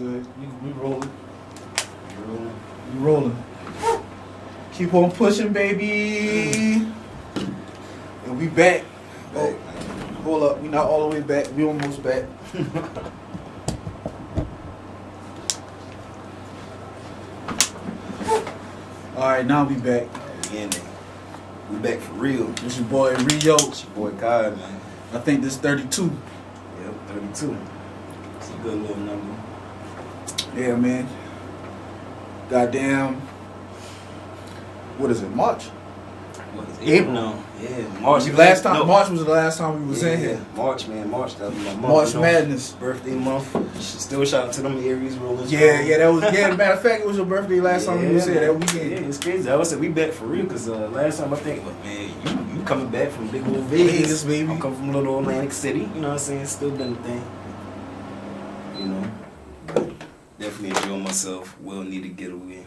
good. We rolling. We rolling. Keep on pushing, baby. And we back. Oh, hold up. We not all the way back. We almost back. All right, now we back. Again, we back for real. This your boy Rio. It's your boy Kai, man. I think this 32. Yep, 32. It's a good little number. Yeah, man. Goddamn. What is it? March? What is April. No. Yeah, March. Last time. No. March was the last time we was in here. March, man. March. That was my month. March Madness. Birthday month. Still shout out to them Aries rollers. Yeah, that was. Yeah, matter of fact, it was your birthday last time we was here that weekend. Yeah, it's crazy. I said we back for real because last time I think, man, you coming back from big old Vegas, baby. I'm coming from little Atlantic City. You know what I'm saying? Still been a thing. You know, but definitely enjoying myself. Will need to get away.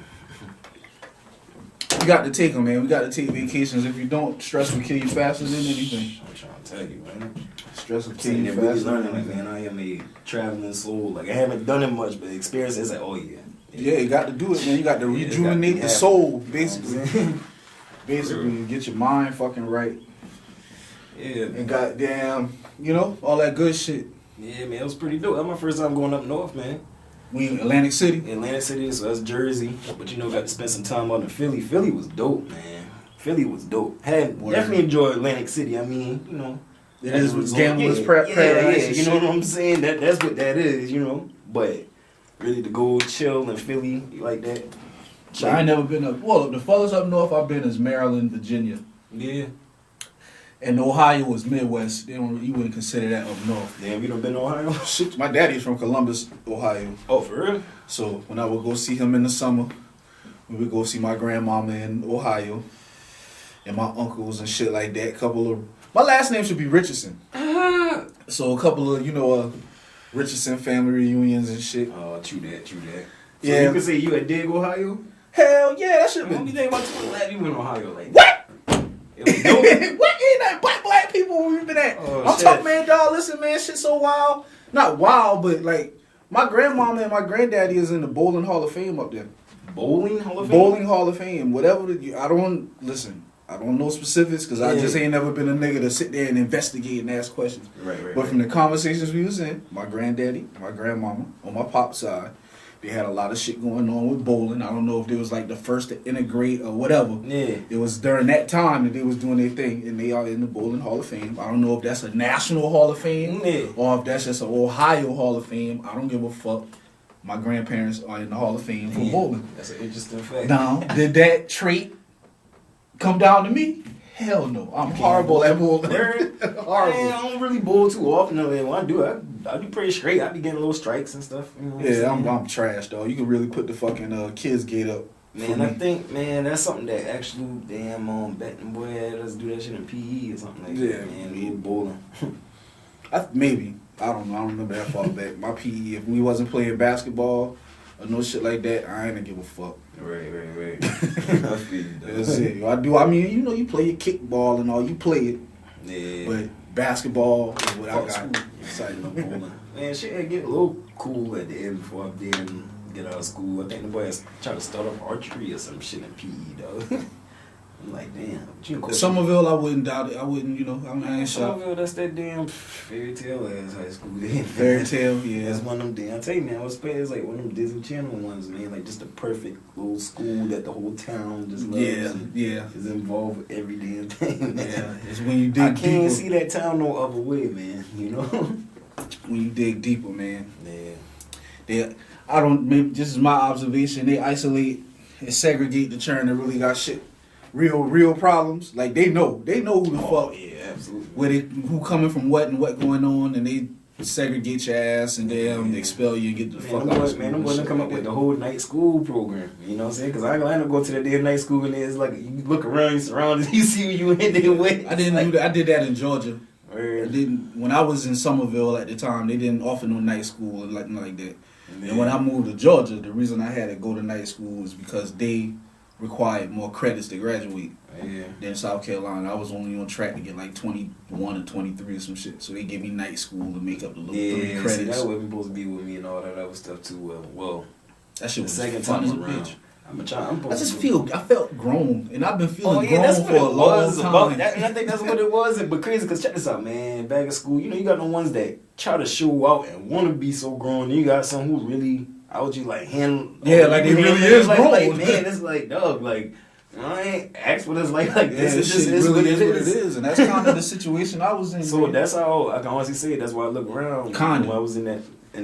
We got to take them, man. We got to take vacations. If you don't, stress will kill you faster than anything. I'm trying to tell you, man. Stress will kill you really faster. learning, like, man, I am a traveling soul. Like, I haven't done it much, but the experience is like, oh, yeah. Yeah, you got to do it, man. You got to rejuvenate the soul, basically. Basically, get your mind fucking right. Yeah. And goddamn, all that good shit. Yeah, man, it was pretty dope. That was my first time going up north, man. We in Atlantic City. Atlantic City, so that's Jersey. But got to spend some time out in Philly. Philly was dope, man. Philly was dope. Definitely enjoyed Atlantic City. I mean, it is with gamblers paradise. You know what I'm saying? That's what that is, But really to go chill in Philly like that. I ain't never been up. Well, the furthest up north I've been is Maryland, Virginia. Yeah. And Ohio was Midwest. You wouldn't consider that up north. Damn, you done been to Ohio? Shit, my daddy's from Columbus, Ohio. Oh, for real? So when I would go see him in the summer, we would go see my grandmama in Ohio, and my uncles and shit like that. My last name should be Richardson. So a couple of Richardson family reunions and shit. Oh, true that. So yeah. You can say you at Dig, Ohio? Hell yeah, that should be. What do you think about 2011? You in Ohio like what? It was dope. What ain't that black people where we been at? I'm talking, man, dog. Listen, man, shit so wild. Not wild, but like my grandmama and my granddaddy is in the Bowling Hall of Fame up there. Bowling Hall of Fame. Bowling Hall of Fame. Whatever. I don't know specifics because I just ain't never been a nigga to sit there and investigate and ask questions. Right. But from the conversations we was in, my granddaddy, my grandmama, on my pop's side, they had a lot of shit going on with bowling. I don't know if they was like the first to integrate or whatever. Yeah. It was during that time that they was doing their thing, and they are in the Bowling Hall of Fame. I don't know if that's a National Hall of Fame or if that's just an Ohio Hall of Fame. I don't give a fuck. My grandparents are in the Hall of Fame for bowling. That's an interesting fact. Now, did that trait come down to me? Hell no. I'm horrible at bowling. Horrible. Man, I don't really bowl too often. When I do, I do pretty straight. I be getting little strikes and stuff. You know what I'm trash, though. You can really put the fucking kids gate up. Man, I think, that's something that actually betting boy had us do that shit in PE or something like that. Man, we bowling. Maybe. I don't know. I don't remember that far back. My PE, if we wasn't playing basketball or no shit like that, I ain't gonna give a fuck. Right. I feel you, though. That's it. I mean, you play your kickball and all. You play it. Yeah. But basketball is what I got excited about bowling. Man, shit had get a little cool at the end before I did get out of school. I think the boy was trying to start up archery or some shit in PE, though. I'm like, damn. Somerville, I wouldn't doubt it. I wouldn't, I ain't shocked. Somerville, that's that damn fairy tale ass high school. Fairy tale, yeah. That's one of them damn. I tell you, man, it's like one of them Disney Channel ones, man. Like just the perfect little school that the whole town just loves. Yeah. Is involved with every damn thing, man. Yeah, it's when you dig deeper. I can't see that town no other way, man. When you dig deeper, man. Yeah. Maybe this is my observation. They isolate and segregate the churn that really got shit. Real problems. Like they know who the fuck. Yeah, absolutely. Who coming from what and what going on, and they segregate your ass and they expel you and get the fuck out. Man, I'm going to come up with the whole night school program. You know what I'm saying? Because I ain't go to that damn night school and it's like you look around, you surrounded, you see who you in there with. I didn't do that. I did that in Georgia. When I was in Somerville at the time, they didn't offer no night school or nothing like that. Man. And when I moved to Georgia, the reason I had to go to night school was because they required more credits to graduate. Yeah. Than South Carolina. I was only on track to get like 21 or 23 or some shit. So they gave me night school to make up the little 3 credits. See, that wasn't supposed to be with me and all that other stuff too. Well, that shit was the second fun time as a around. bitch. I felt grown, and I've been feeling grown for a long time. And I think that's what it was. But crazy, because check this out, man. Back in school, you know, you got the ones that try to show out and want to be so grown. And you got some who really out you like handle. Yeah, like it really is grown. Like, man, it's like, dog, like, I ain't asked what it's like this. It just is really what it is. And that's kind of the situation I was in. So that's how I can honestly say it. That's why I look around. Kinda. When I was in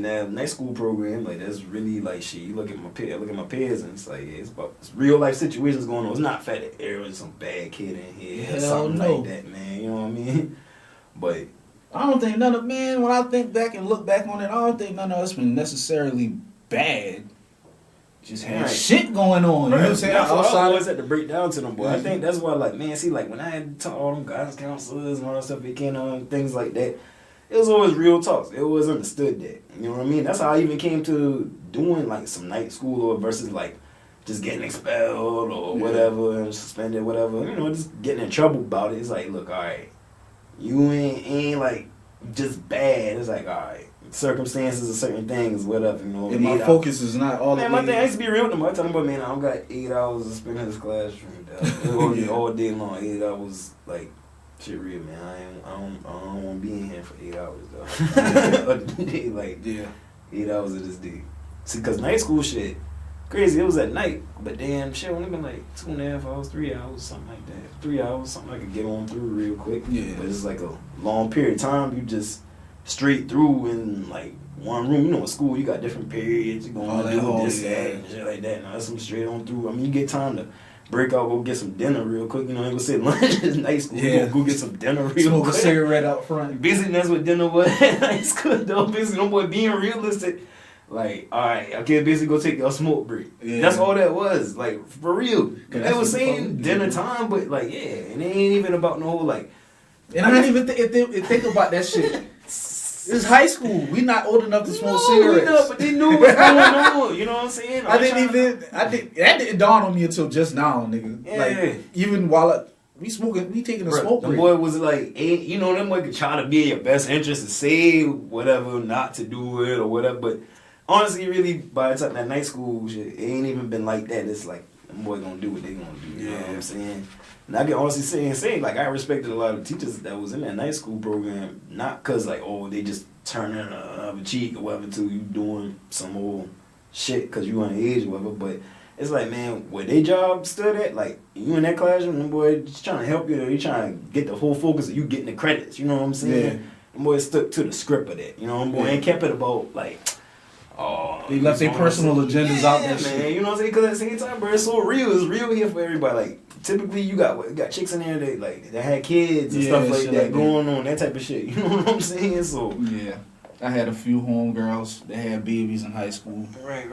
that night school program, like that's really like shit. You look at my peers, and it's like it's real life situations going on. It's not fat that there was some bad kid in here, or something like that, man. You know what I mean? But I don't think when I think back and look back on it, I don't think none of us been necessarily bad. Just had shit going on. You know what I'm saying? That's what I always had to break down to them, boy. I think that's why, like, man, see, like, when I had to talk all them guidance counselors and all that stuff, things like that, it was always real talks. It was understood that. You know what I mean? That's how I even came to doing, like, some night school or versus, like, just getting expelled or whatever and suspended, whatever. You know, just getting in trouble about it. It's like, look, all right, you ain't like, just bad. It's like, all right. Circumstances of certain things, whatever, you know. And my focus is not all. Man, my thing, I used to be real with them. I tell them, but man, I don't got 8 hours to spend in this classroom. All day long, 8 hours, like, shit, real, man. I don't want to be in here for 8 hours though. Like, 8 hours of this day. See, cause night school shit, crazy. It was at night, but damn, shit only been like 2.5 hours, 3 hours, something like that. 3 hours, something I could get on through real quick. Yeah, but it's like a long period of time. You just straight through in like one room. You know, in school you got different periods. You going to do this, that, and shit like that. Now that's some straight on through. I mean, you get time to break out, go get some dinner real quick. You know, ain't gonna say lunch is night school. Yeah. Go get some dinner real quick. Smoke a cigarette out front. Basically, that's what dinner was at night school, though. Basically, no boy being realistic. Like, all right, okay, basically go take your smoke break. Yeah. That's all that was. Like, for real. They was saying dinner time, but like, yeah, and it ain't even about no like. And I didn't even think about that shit. It's high school. We not old enough to smoke cigarettes. No, but they knew what's going on. You know what I'm saying? That didn't dawn on me until just now, nigga. Yeah. Like, even while we taking a smoke break. The boy was like, you know, them boy could try to be in your best interest and say whatever, not to do it or whatever. But honestly, really, by the time that night school shit, it ain't even been like that. It's like, them boy gonna do what they gonna do. You know what I'm saying? And I can honestly say, like, I respected a lot of teachers that was in that night school program, not because, like, oh, they just turning a cheek or whatever to you doing some old shit because you underage or whatever, but it's like, man, where they job stood at, like, you in that classroom, them boy just trying to help you, they trying to get the whole focus of you getting the credits, you know what I'm saying? Yeah. Them boy stuck to the script of that, you know, them boy ain't kept it about, like, oh, they left their personal agendas out there, man. Shit. You know what I'm saying? Because at the same time, bro, it's so real. It's real here for everybody. Like, typically, you got chicks in there that had kids and stuff like that going on, that type of shit. You know what I'm saying? So yeah, I had a few homegirls that had babies in high school. Right.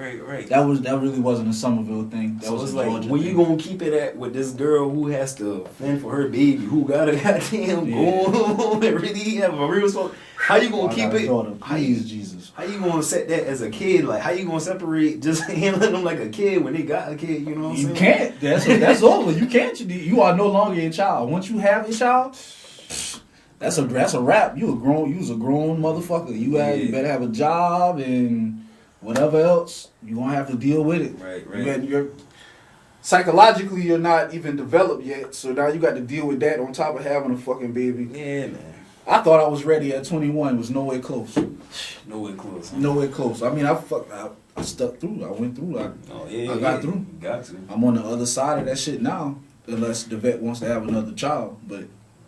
That really wasn't a Somerville thing. That so was it's a like, Georgia where thing. you gonna keep it at with this girl who has to fend for her baby, who got a goddamn goal and really have a real soul? How you gonna keep it? Daughter, please, Jesus. How you gonna set that as a kid? Like, how you gonna separate just handling them like a kid when they got a kid? You know what I'm saying? You can't. That's over. You can't. You are no longer a child. Once you have a child, that's a wrap. You was a grown motherfucker. You better have a job and whatever else. You gonna have to deal with it. Right. Psychologically, you're not even developed yet, so now you got to deal with that on top of having a fucking baby. Yeah, man. I thought I was ready at 21. Was nowhere close. Nowhere close. Huh? Nowhere close. I mean, I stuck through. I went through. I got through. You got to. I'm on the other side of that shit now, unless the vet wants to have another child. But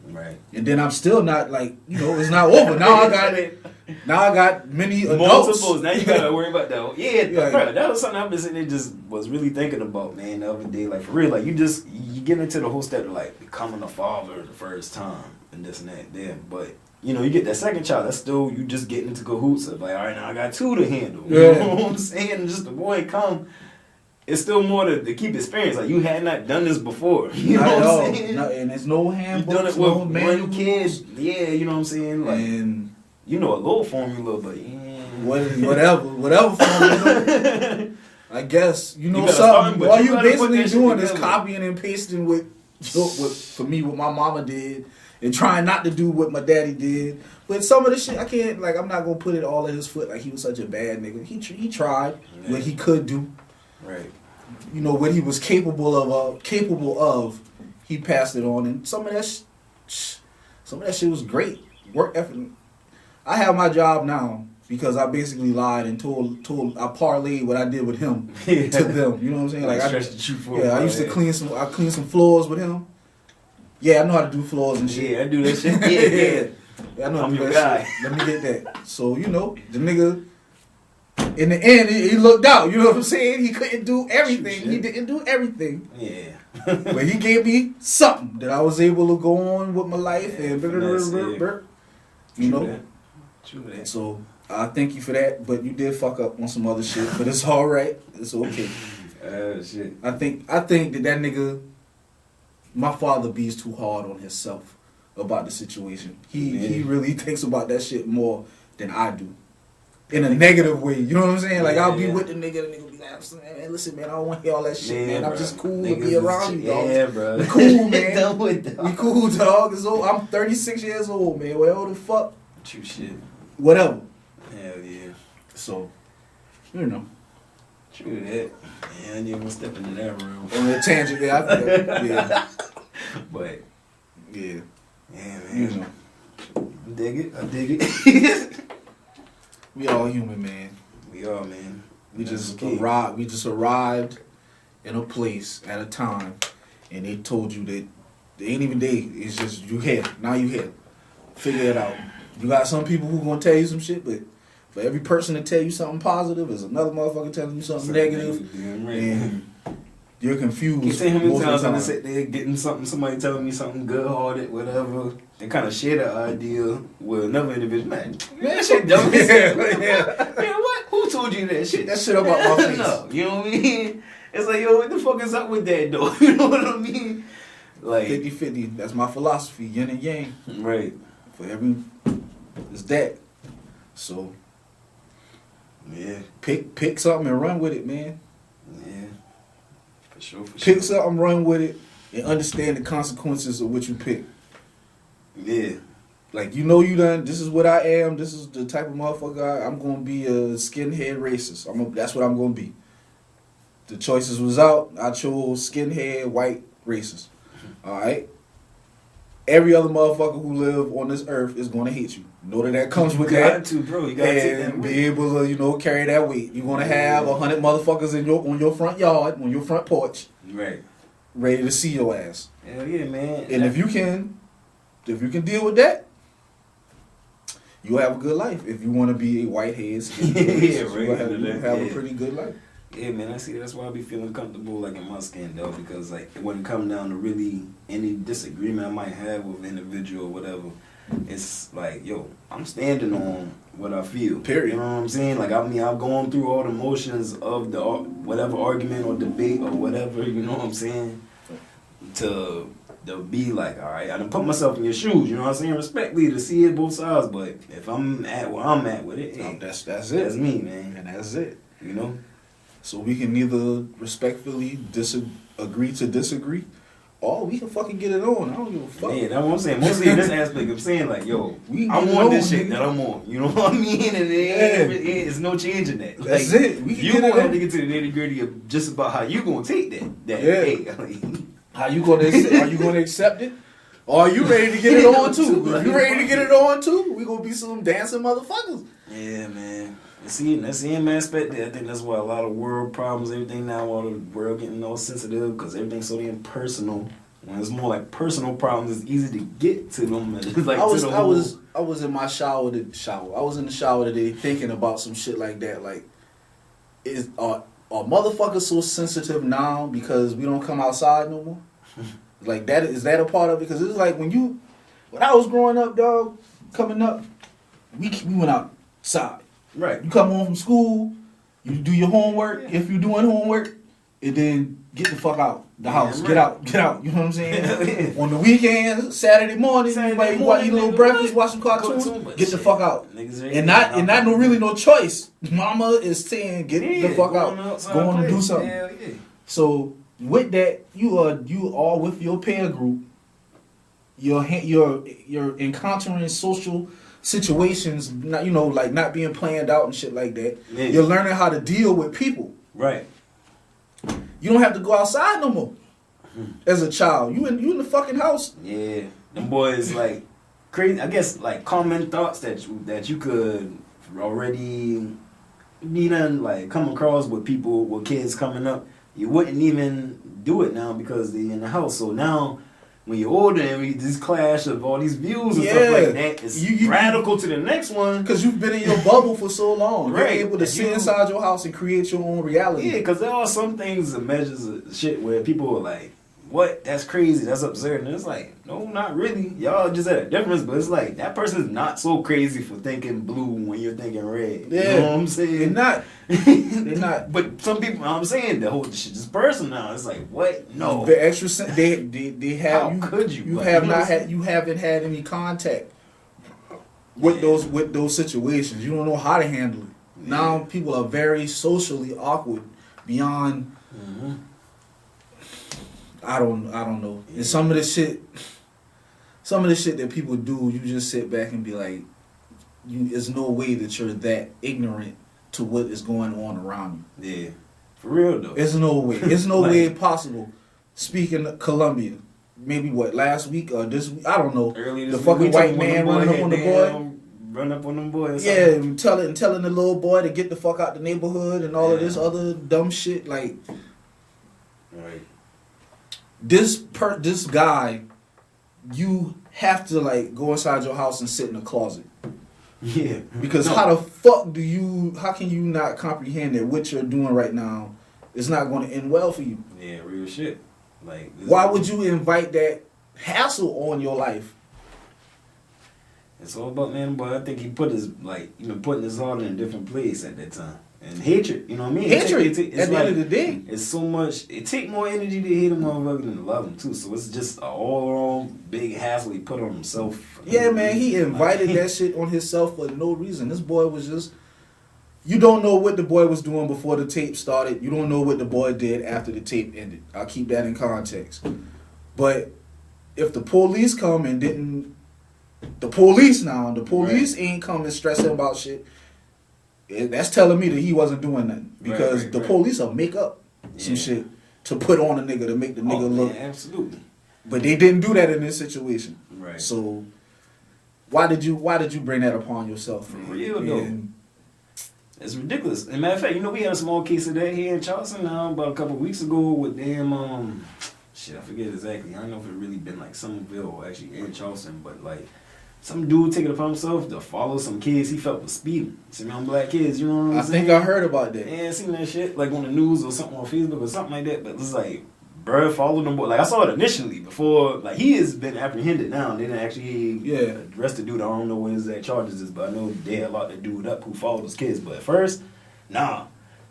right. And then I'm still not like, it's not over. Now I got it. Now I got many adults. Multiples. Now you gotta worry about that. Yeah, bro, that was something I've been sitting there just was really thinking about, man, the other day. Like, for real, like, you get into the whole step of like becoming a father the first time and this and that. Then, but you get that second child. That's still you just getting into cahoots of like, all right, now I got 2 to handle. You know what I'm saying? Just the boy come. It's still more to keep experience. Like, you had not done this before. You know what I'm saying? No, and there's no handbooks. You done it with one kid. Yeah, you know what I'm saying? Like, and a little formula, but whatever formula. I guess you know gotta something. start, All you you gotta put basically that shit doing is together. copying and pasting what for me what my mama did, and trying not to do what my daddy did. But some of the shit I can't like. I'm not gonna put it all at his foot. Like he was such a bad nigga. He tried what he could do. Right. You know what he was capable of. He passed it on, and some of that shit was great. Work effort. I have my job now because I basically lied and told I parlayed what I did with him to them. You know what I'm saying? Like I used to clean some floors with him. Yeah, I know how to do floors and shit. Yeah, I do that shit. Yeah, I know how I'm to do your that guy. shit. Let me get that. So the nigga. In the end, he looked out. You know what I'm saying? He couldn't do everything. He didn't do everything. Yeah. But he gave me something that I was able to go on with my life and you know. True that. So I thank you for that. But you did fuck up on some other shit. But it's all right. It's okay. Shit. I think that nigga, my father, bees too hard on himself about the situation. He really thinks about that shit more than I do. In a negative way, you know what I'm saying? Like I'll be with the nigga be like, man, listen, man, I don't want to hear all that shit, man. I'm just cool to be around you, dog. Yeah, bro. We cool, man. We cool, dog. I'm 36 years old, man. Whatever the fuck. True shit. Whatever. Hell yeah. So, you know. True that. Yeah, I didn't even step into that room. On a tangent, yeah. But Yeah. Yeah, man. You know. I dig it. We all human, man. We are, man. We just arrived in a place at a time, and they told you that they ain't even they. It's just you here. Now you here. Figure it out. You got some people who gonna tell you some shit, but for every person to tell you something positive, is another motherfucker telling you something negative, and you're confused. You see how many most times of I the sit there getting something, somebody telling me something good-hearted, whatever. They kind of share that idea with another individual. Man, that shit dumb as hell. Man, what? Who told you that shit? That shit up my face. No, you know what I mean? It's like, yo, what the fuck is up with that, though? You know what I mean? Like 50-50. That's my philosophy. Yin and yang. Right. For every, it's that. So, yeah, pick something and run with it, man. Yeah. For sure. Pick something, run with it, and understand the consequences of what you pick. Yeah. Like, you know, this is what I am. This is the type of motherfucker I'm going to be, a skinhead racist. That's what I'm going to be. The choices was out. I chose skinhead, white, racist. All right? Every other motherfucker who live on this earth is going to hate you. Know that comes with that. You got to, bro. You got to take that and weight. be able to, carry that weight. You're going to have 100 motherfuckers on your front yard, on your front porch. Right. Ready to see your ass. Hell yeah, man. And if you can deal with that, you'll have a good life. If you want to be a whitehead, Yeah, right. you'll have a pretty good life. Yeah, man, I see. That's why I be feeling comfortable, like, in my skin, though, because, like, it wouldn't come down to really any disagreement I might have with an individual or whatever. It's like, yo, I'm standing on what I feel. Period. You know what I'm saying? Like, I've gone through all the motions of the whatever argument or debate or whatever, you know what I'm saying? To be like, all right, I done put myself in your shoes, you know what I'm saying? Respectfully, to see it both sides, but if I'm at where I'm at with it, hey, that's it. That's me, man. And that's it. You know? So we can neither respectfully agree to disagree, or we can fucking get it on. I don't give a fuck. Yeah, that's what I'm saying. Mostly in this aspect, I'm saying like, yo, I'm on this shit that I'm on. You know what I mean? And it's no changing that. That's like, it. You gonna have to get to the nitty gritty of just about how you gonna take that. How you gonna are you gonna accept it? Or are you ready to get it on too? If you ready to get it on too, we gonna be some dancing motherfuckers. Yeah, man. And that's the end aspect. I think that's why a lot of world problems, everything now, all the world getting all sensitive because everything's so damn personal. When it's more like personal problems, it's easy to get to them. Like I was in my shower. I was in the shower today thinking about some shit like that. Like, are motherfuckers so sensitive now because we don't come outside no more? Like that is that a part of it? Because it's like when I was growing up, dog, coming up, we went outside. Right. You come home from school, you do your homework. If you're doing homework, and then get the fuck out the Yeah, house. right. Get out. You know what I'm saying? Yeah. On the weekends, Saturday morning, you might eat a little nigga, breakfast, what? watch some cartoons, But get the shit, fuck out. niggas And not no really no choice. Mama is saying get the fuck out. Go on and do something. Hell yeah. So with that, you are with your peer group. You're encountering social situations, not like not being planned out and shit like that. Yeah. You're learning how to deal with people. Right. You don't have to go outside no more. As a child, you in the fucking house. Yeah. Them boys like crazy. I guess like common thoughts that you could already be done like come across with people with kids coming up. You wouldn't even do it now because they're in the house. So now, when you're older and we this clash of all these views and stuff like that, it's radical to the next one. Because you've been in your bubble for so long. Right. You're able to sit inside your house and create your own reality. Yeah, because there are some things and measures of shit where people are like, what? That's crazy. That's absurd. And it's like, no, not really. Y'all just had a difference, but it's like, that person's not so crazy for thinking blue when you're thinking red. Yeah. You know what I'm saying? They're not. They're not. But some people, I'm saying, the whole shit is personal now. It's like, what? No. The extra, they have. How could you? You have not had. You haven't had any contact with those situations. You don't know how to handle it. Yeah. Now people are very socially awkward beyond. Mm-hmm. I don't know. Yeah. And some of the shit that people do, you just sit back and be like, there's no way that you're that ignorant to what is going on around you. Yeah. For real though. There's no way. There's no way possible. Speaking of Colombia, maybe last week or this week, I don't know. Early the fucking white man running up on the boy. Run up on them boys. Yeah, and telling the little boy to get the fuck out the neighborhood and all of this other dumb shit. Like, right. This guy, you have to like go inside your house and sit in a closet. Yeah. Because how can you not comprehend that what you're doing right now is not going to end well for you? Yeah, real shit. Like, why would you invite that hassle on your life? It's all about but I think he put putting his heart in a different place at that time. And hatred, you know what I mean? Hatred, at the end of the day. It's so much, it take more energy to hate a motherfucker than to love him too. So it's just an all big hassle he put on himself. Yeah, man, he invited that shit on himself for no reason. This boy was just, you don't know what the boy was doing before the tape started. You don't know what the boy did after the tape ended. I'll keep that in context. But if the police come and the police ain't coming stressing about shit, that's telling me that he wasn't doing nothing. Because the police will make up some shit to put on a nigga to make the nigga look. Man, absolutely. But they didn't do that in this situation. Right. So why did you bring that upon yourself? For real though. It's ridiculous. As a matter of fact, we had a small case of that here in Charleston now about a couple of weeks ago with damn I forget exactly. I don't know if it really been like Somerville or actually in Charleston, but like some dude taking it upon himself to follow some kids he felt was speeding. Some young black kids, you know what I'm saying? I think I heard about that. Yeah, I seen that shit like on the news or something on Facebook or something like that. But it's like, bruh, follow them boy. Like I saw it initially before. Like he has been apprehended now. They didn't actually arrest the dude. I don't know what his exact charges is, but I know they had locked the dude up who followed those kids. But at first,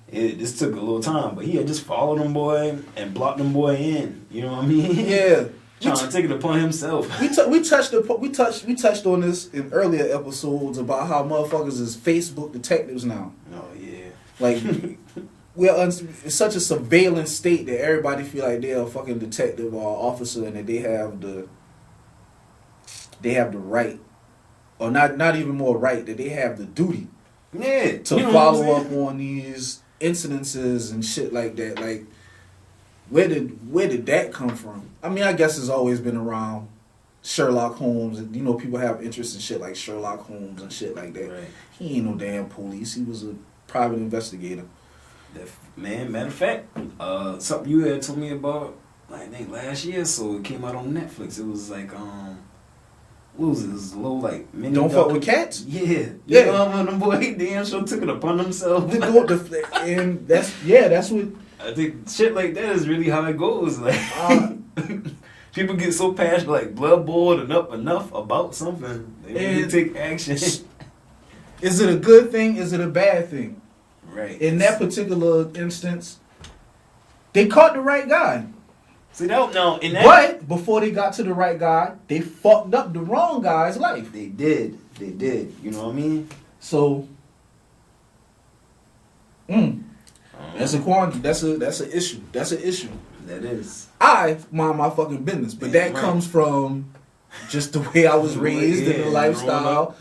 this took a little time. But he had just followed them boy and blocked them boy in. You know what I mean? Yeah. Trying to take it upon himself. We touched on this in earlier episodes about how motherfuckers is Facebook detectives now. Oh yeah. Like it's such a surveillance state that everybody feel like they're a fucking detective or officer and that they have the right, or not even more right, that they have the duty. Yeah. To follow up on these incidences and shit like that. Like, where did that come from? I mean, I guess it's always been around Sherlock Holmes, and people have interest in shit like Sherlock Holmes and shit like that. Right. He ain't no damn police. He was a private investigator. Man, matter of fact, something you had told me about, I think last year, so it came out on Netflix. It was like, what was it? It was a little like mini. Don't fuck with cats. Yeah. Them boy damn sure took it upon himself. And that's what. I think shit like that is really how it goes. Like people get so passionate, like blood boiled enough about something, they really take action. Is it a good thing? Is it a bad thing? Right. In that particular instance, They caught the right guy. See that no, in that But before they got to the right guy, they fucked up the wrong guy's life. they did. You know what I mean? So, that's a quandary. That's an issue. That's an issue. That is. I mind my fucking business, but that comes from just the way I was raised and the lifestyle.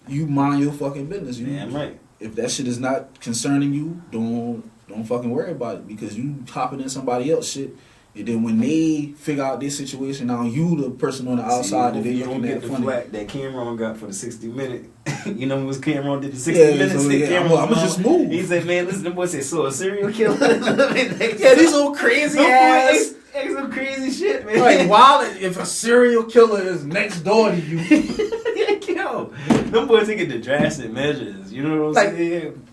You mind your fucking business. Right. If that shit is not concerning you, don't fucking worry about it, because you hopping in somebody else shit. And then when they figure out this situation, now you the person on the outside that they looking at funny. Flack that Cameron got for the 60-minute. You know what Cameron did the 60 minutes? So, I'm gonna just move. He said, man, listen, the boy said, so a serial killer? These old crazy ass. Some crazy shit, man. Like, wild if a serial killer is next door to you. Yo, them boys taking the drastic measures. You know what I'm saying?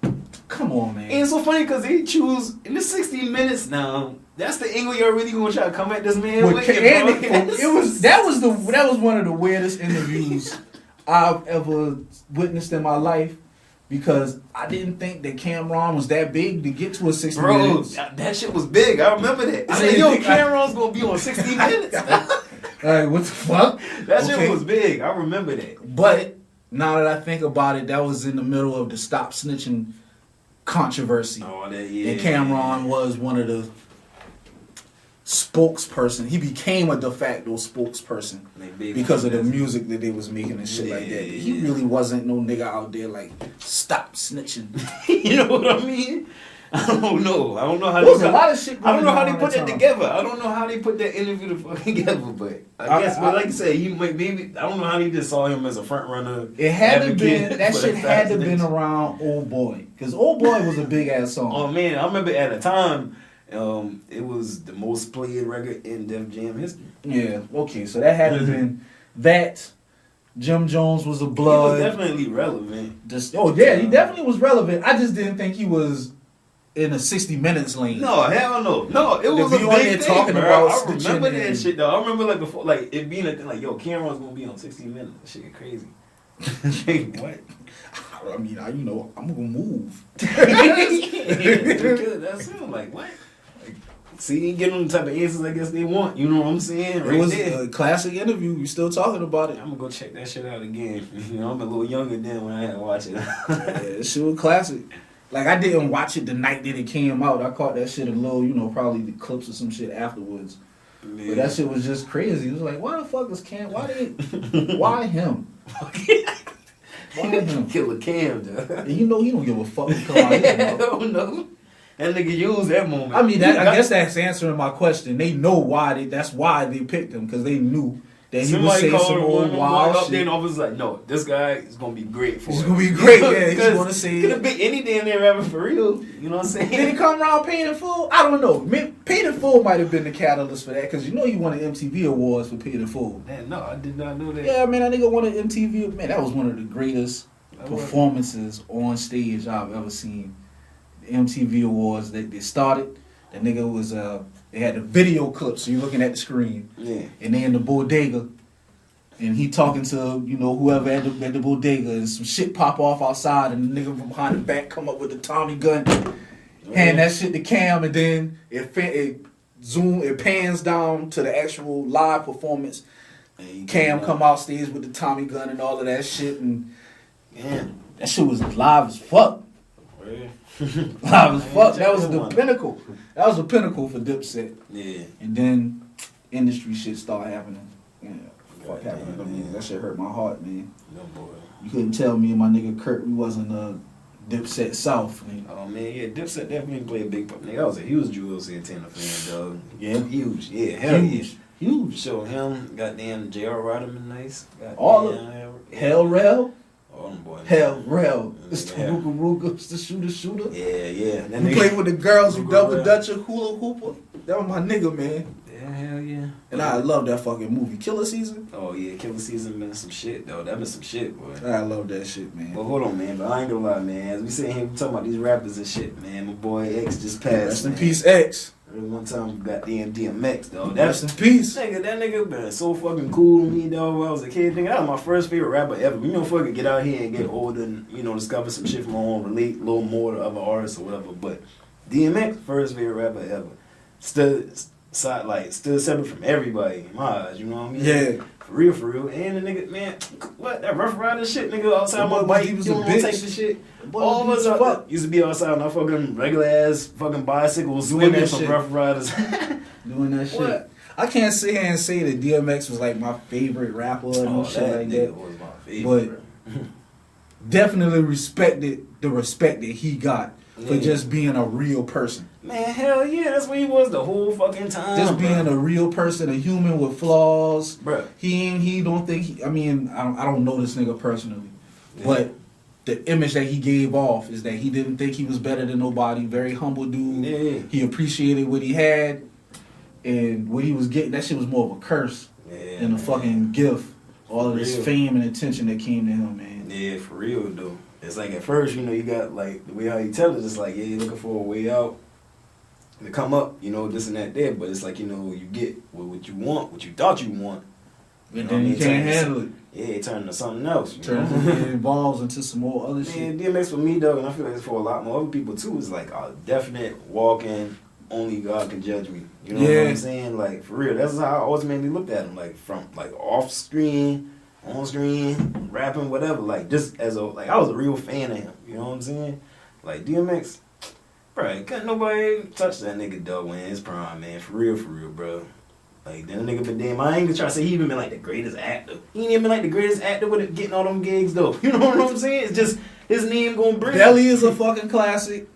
Come on, man. And it's so funny because they choose in the 60 minutes now. That's the angle you're really gonna try to come at this man with. That was one of the weirdest interviews I've ever witnessed in my life, because I didn't think that Cameron was that big to get to a 60 minutes. Bro, that shit was big. I remember that. I said, yo, Cameron's gonna be on 60 minutes. Like, what the fuck? That shit was big. I remember that. But now that I think about it, that was in the middle of the stop snitching controversy. Oh, yeah. And Cameron was one of the spokesperson. He became a de facto spokesperson because of the music that they was making and shit like that. He really wasn't no nigga out there like, stop snitching. You know what I mean? I don't know how a lot of shit. I don't know how they put that together. I don't know how they put that interview together, but I guess, like you said, he might maybe. I don't know how they just saw him as a front runner. It had to been that shit had to been around Old Boy, because Old Boy was a big ass song. Oh man, I remember at the time, it was the most played record in Def Jam history. Yeah. Okay, so that had to been that. Jim Jones was a blood. He was definitely relevant. He definitely was relevant. I just didn't think he was in a 60 minutes lane. No, hell no. No, it was a big thing, talking about I remember that shit, though. I remember, like, before, like, it being a thing, like, yo, Cameron's gonna be on 60 minutes. That shit crazy. What? I mean, I'm gonna move. That's him. Like, what? Like, see, he getting them the type of answers I guess they want. You know what I'm saying? It was a classic interview. You still talking about it. I'm gonna go check that shit out again. You know, I'm a little younger then when I had to watch it. That shit was classic. Like, I didn't watch it the night that it came out. I caught that shit a little, probably the clips or some shit afterwards. Yeah. But that shit was just crazy. It was like, why the fuck is Cam? Why him? Why him? Killer Cam, though. And he don't give a fuck to come out here. Hell no. That nigga used that moment. I mean, I guess that's answering my question. They know why that's why they picked him, because they knew that he would say some old wild shit. Then officer's like, no, this guy is gonna be great for it. He's gonna be great, yeah. He's gonna say could have been any damn near rapper for real. You know what I'm saying? Did he come around Paid in Full? I don't know. Paid in Full might have been the catalyst for that, because he won an MTV Awards for Paid in Full. Man, no, I did not know that. Yeah, man, that nigga won an MTV. Man, that was one of the greatest performances on stage I've ever seen. The MTV Awards that they started. The nigga was they had the video clip, so you're looking at the screen. Yeah. And they in the bodega. And he talking to, whoever at the bodega, and some shit pop off outside, and the nigga from behind the back come up with the Tommy gun, hand that shit to Cam, and then it pans down to the actual live performance. Cam come out stage with the Tommy gun and all of that shit, and that shit was live as fuck. Live as fuck. That was the pinnacle. That was the pinnacle for Dipset. Yeah. And then industry shit started happening. Yeah. Fuck happened to me. That shit hurt my heart, man. No boy. You couldn't tell me and my nigga Kurt we wasn't Dipset South. Man. Oh man, yeah, Dipset definitely played a big part. Nigga, I was a huge Jewel Santana fan, dog. Yeah, huge. Yeah, hell huge. Yeah. Huge. So him, goddamn J.R. Rodman, nice. All of Hell Rel. All them boys. Hell Rel. It's the Ruga, it's the shooter. Yeah. Who played with the girls who double dutcher, hula hooper. That was my nigga, man. Hell yeah. And I love that fucking movie. Killer Season? Oh yeah, Killer Season been some shit though. That been some shit, boy. I love that shit, man. But hold on, man. But I ain't gonna lie, man. As we sitting here talking about these rappers and shit, man. My boy X just passed. Rest in peace, X. One time we got DMX, dog. Rest in peace. That nigga been so fucking cool to me, dog. When I was a kid, nigga, that was my first favorite rapper ever. You know, fucking get out here and get older and, discover some shit from my own, relate a little more to other artists or whatever. But DMX, first favorite rapper ever. stood separate from everybody in my eyes. You know what I mean? Yeah. For real. And the nigga, man, what that Rough Rider shit, nigga, outside my He bike, was you a don't take bitch. the shit. Boy, All of us fuck. out there used to be outside on our fucking regular ass fucking bicycles, Doing swinging that some shit. Rough Riders. Doing that shit. What? I can't sit here and say that DMX was like my favorite rapper or no shit like nigga that. was my favorite. But definitely respected the respect that he got for just being a real person. Man, hell yeah, that's what he was the whole fucking time. Just being a real person, a human with flaws. Bruh. He don't think I don't know this nigga personally. Yeah. But the image that he gave off is that he didn't think he was better than nobody. Very humble dude. Yeah. He appreciated what he had, and what he was getting. That shit was more of a curse than a fucking gift. All of this fame and attention that came to him, man. Yeah, for real though. It's like at first, you know, you got like the way how you tell it, it's like, yeah, you're looking for a way out to come up, you know, this and that there. But it's like, you know, you get what you want, what you thought you want. And then you can't handle it. Yeah, it turned into something else. You Turns know? it evolves into some more other shit. Yeah, DMX for me, though, and I feel like it's for a lot more other people too, is like a definite walk-in, only God can judge me. You know what I'm saying? Like, for real, that's how I ultimately looked at him. Like, from, like, off screen, on screen, rapping, whatever. Like, just as a, like, I was a real fan of him. You know what I'm saying? Like, DMX, bro, couldn't nobody touch that nigga, dog, when in his prime, man. For real, bro. Like, then the nigga been damn, I ain't gonna try to say he even been like the greatest actor. He ain't even been like the greatest actor with it, getting all them gigs, though. You know what I'm saying? It's just, his name gonna bring Belly is a fucking classic.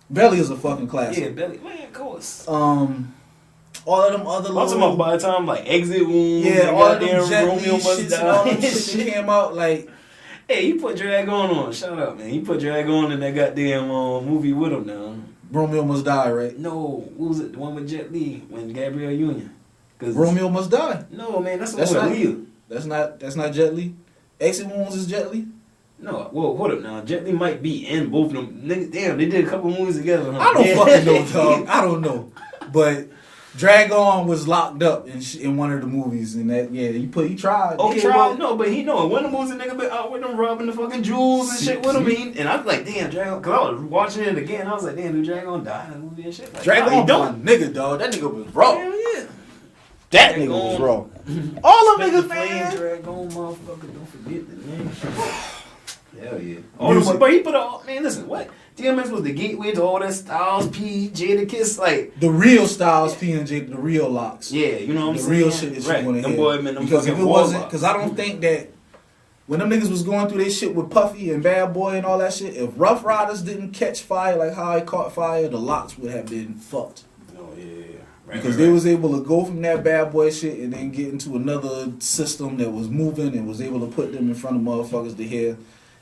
Belly is a fucking classic. Yeah, Belly, man, of course. All of them other I'm talking about by the time, like, Exit Wounds, yeah, all of them Jet Li Romeo Must shits and all Die. them shit that came out, like, Hey, you put Drag On. Shout out, man. You put Drag On in that goddamn movie with him now. Romeo Must Die, right? No, what was it? The one with Jet Li when Gabrielle Union. Romeo Must Die. No, man, that's That's the one not- with Leah. That's not Jet Li. Exit Wounds is Jet Li. No, well, hold up now. Jet Li might be in both of them. Niggas, damn, they did a couple movies together. Huh? I don't fucking know, dog. I don't know. But Drag On was locked up in one of the movies, and that he tried. Okay, He tried. well, no, but he know one of the movies the nigga been out with him robbing the fucking jewels and shit with him. And I was like, damn, Drag On, cause I was watching it again. I was like, damn, dude, Drag On die in the movie and shit. Like, Drag nah, he On, don't. my nigga, dog. That nigga was raw. Hell yeah. That Drag nigga was On. raw. All them Respect niggas, the flame, man. Drag On, motherfucker. Don't forget the name. Hell yeah. Music. But he put all, man, listen, what? DMX was the gateway to all that Styles P, Jada Kiss, like. The real Styles P and J, the real locks. Yeah, you know what I'm The saying? real shit that right. you want to Them hear. boy, man, them Because if fucking it wasn't, warlocks. because I don't think that when them niggas was going through their shit with Puffy and Bad Boy and all that shit, if Rough Riders didn't catch fire like how I caught fire, the locks would have been fucked. Oh, yeah. Right, Because they was able to go from that Bad Boy shit and then get into another system that was moving and was able to put them in front of motherfuckers to hear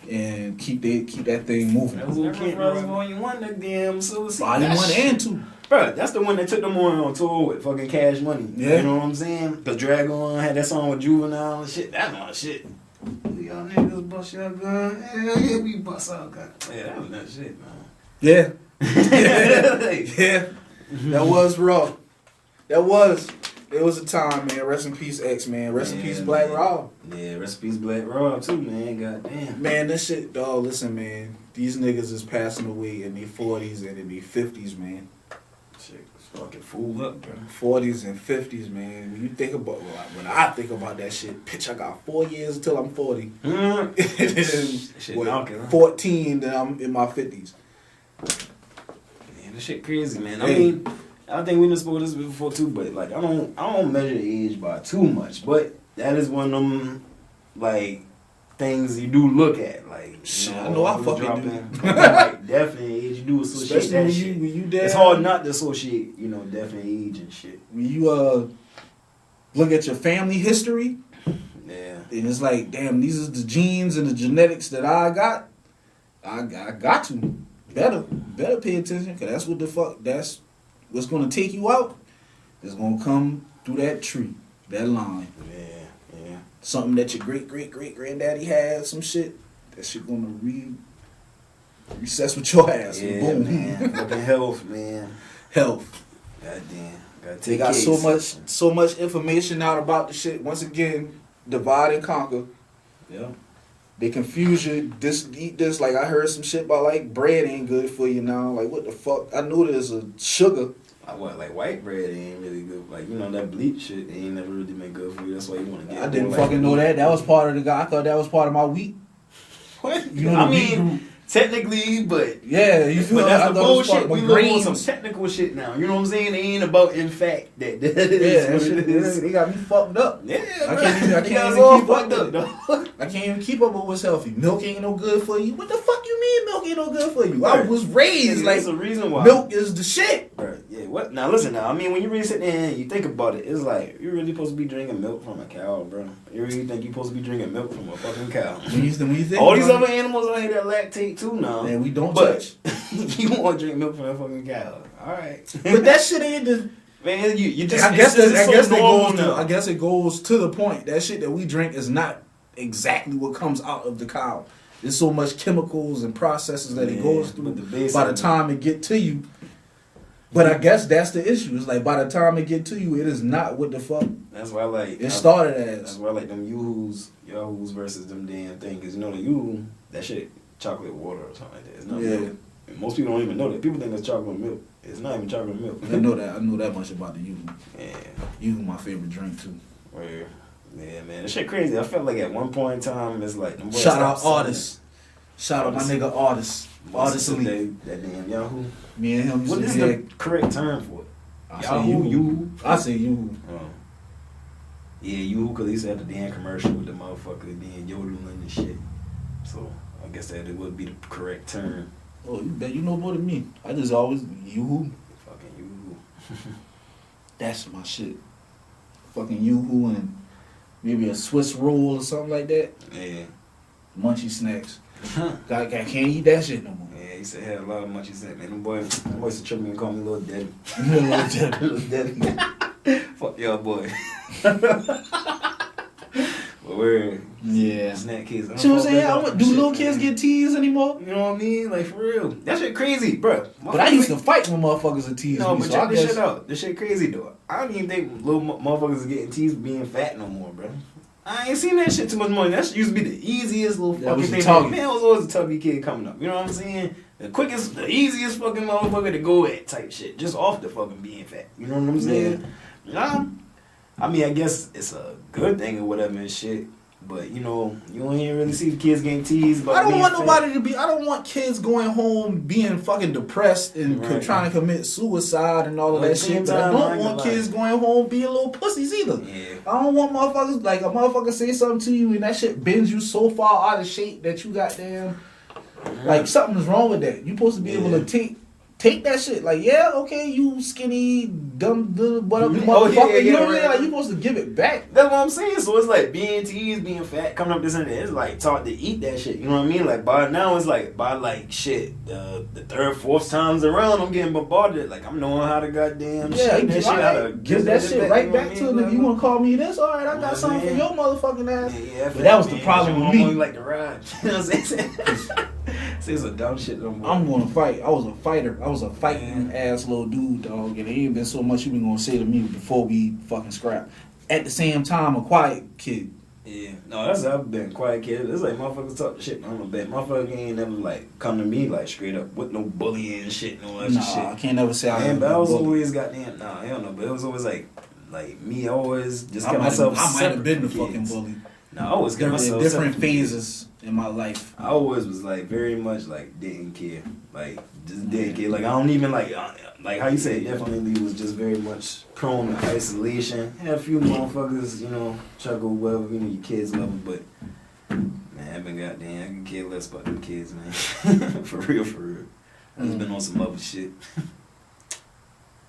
and keep that thing moving. That was Rough Riders Volume 1, that damn Silver Sea. Volume 1 and 2. Bro, that's the one that took them on tour with fucking Cash Money. Yeah. You know what I'm saying? Because Drag On had that song with Juvenile and shit. That's my shit. Y'all niggas bust your gun. Hell yeah, we bust our gun. Yeah, that was that shit, man. Yeah. Yeah. That was raw. That was. It was a time, man. Rest in peace, X, man. Rest in peace, Black Rob. Yeah, rest in peace, Black Rob, too, man. Goddamn. Man, this shit, dog, listen, man. These niggas is passing away in their 40s and in their 50s, man. Shit, fucking fool up, bro. 40s and 50s, man. When you think about, when I think about that shit, bitch, I got 4 years until I'm 40. Shit knocking, huh? 14, then I'm in my 50s. Man, this shit crazy, man. Hey. I mean, I think we done spoke this before too, but like I don't measure age by too much, but that is one of them like things you do look at, like Shit, I know I who's fucking do. like definitely age you do associate Especially that when shit. you dead. It's hard not to associate, you know, definite age and shit. When you look at your family history, Yeah. and it's like, damn, these are the genes and the genetics that I got. I got to better pay attention, because that's what the fuck, that's what's gonna take you out. It's gonna come through that tree, that line. Yeah. Something that your great granddaddy had, some shit. That shit gonna recess with your ass. Yeah, Boom. man. Fucking health, man. Health. Goddamn. Gotta They take got case. so much information out about the shit. Once again, divide and conquer. Yeah. They confuse you. Eat this. Like I heard some shit about like bread ain't good for you now. Like what the fuck? I know there's a sugar Like white bread ain't really good. Like, you know, that bleach shit ain't never really been good for you. That's why you want to get. I didn't fucking know that. That was part of the guy. I thought that was part of my wheat. What? You know, I mean, technically, but yeah, you feel but like that's the bullshit. We live on grains. some technical shit now. You know what I'm saying? It ain't about in fact that is Yeah, what shit, it is. they got me fucked up. Yeah, I can't even keep keep up. dog. I can't even keep up with what's healthy. Milk ain't no good for you. What the fuck you mean milk ain't no good for you? I was raised like there's a reason why milk is the shit. Right. Yeah. What? Now listen. Now I mean, when you really sit there and you think about it, it's like you're really supposed to be drinking milk from a cow, bro. You really think you're supposed to be drinking milk from a fucking cow? When you think all these other animals out here that lactate too now. Man, we don't but touch. You want to drink milk from a fucking cow? All right. But that shit ain't the. Man, you just. I guess it goes to the point. That shit that we drink is not exactly what comes out of the cow. There's so much chemicals and processes that it goes through by the time it get to you. But I guess that's the issue. It's like by the time it get to you, it is not what the fuck. That's why I like it started as. That's why I like them Yoo-Hoos, Yahoos versus them damn thing. Cause you know the Yoo-Hoo, that shit, chocolate water or something like that. It's not milk. And most people don't even know that. People think that's chocolate milk. It's not even chocolate milk. I know that. I know that much about the Yoo-Hoo. Yeah, Yoo-Hoo my favorite drink too. Where, yeah, man, that shit crazy. I felt like at one point in time, it's like shout out artists. Shout out my nigga artists. Artists Elite. That damn Yahoo. Me and him. What is the correct term for it? Yahoo. I say Yoo-Hoo. Oh. Yeah, Yoo-Hoo, because they used to have the damn commercial with the motherfucker being yodeling and shit. So I guess that it would be the correct term. Oh, you bet you know more than me. I just always Yoo-Hoo. Fucking Yoo-Hoo. That's my shit. Fucking Yoo-Hoo and maybe a Swiss roll or something like that. Yeah. Munchy snacks. I can't eat that shit no more. Yeah, he said had a lot of munchy snacks, man. Them boys used to trip me and call me Little Daddy. Little Daddy. Fuck y'all boy. But we're snack kids. You know what I'm saying? Do little kids get teased anymore? You know what I mean? Like for real. That shit crazy, bro. But I used to fight when motherfuckers are teasing me. No, but check this shit out. This shit crazy though. I don't even think little motherfuckers are getting teased being fat no more, bro. I ain't seen that shit too much more. That shit used to be the easiest little fucking thing. Man, I was always a tubby kid coming up. You know what I'm saying? The quickest, the easiest fucking motherfucker to go at type shit. Just off the fucking being fat. You know what I'm saying? Yeah. I mean, I guess it's a good thing or whatever and shit. But, you know, you don't even really see the kids getting teased. About I don't want nobody to be... I don't want kids going home being fucking depressed and trying to commit suicide and all of that shit. But I don't want kids going home being little pussies either. Yeah. I don't want motherfuckers... Like, a motherfucker say something to you and that shit bends you so far out of shape that you goddamn... Like, something's wrong with that. You supposed to be able to take that shit. Like, yeah, okay, you skinny, dumb, whatever, motherfucker. You know what I mean? Like, you supposed to give it back. That's what I'm saying. So it's like being teased, being fat, coming up this and that. It's like taught to eat that shit. You know what I mean? Like, by now, it's like, by like shit, the third, fourth times around, I'm getting bombarded. Like, I'm knowing how to goddamn shit that shit out. Give that shit right back to them. If you want to call me this, all right, I got something for your motherfucking ass. Yeah, but that was the problem with me. I like to ride. You know what I'm saying? It's a dumb shit. I'm gonna fight. I was a fighter. I was a fighting ass little dude, dog. And it ain't been so much you been gonna say to me before we fucking scrap. At the same time, a quiet kid. Yeah, no, that's how I've been, quiet kid. It's like motherfuckers talk shit on the bed. Motherfucker ain't never like come to me like straight up with no bullying and shit and all that shit. I can't never say I am. But I was always goddamn. Nah, hell no. But it was always like me. Always just kept myself. I might have been the fucking bully. No, I always kept myself different phases in my life. I always was like very much like didn't care, like just didn't care. Like I don't even like how you say. Definitely was just very much prone to isolation. Had a few motherfuckers, you know, chuckle whatever, you know, your kids love them, but man, I've been goddamn. I can care less about them kids, man. For real, for real. I just been on some other shit.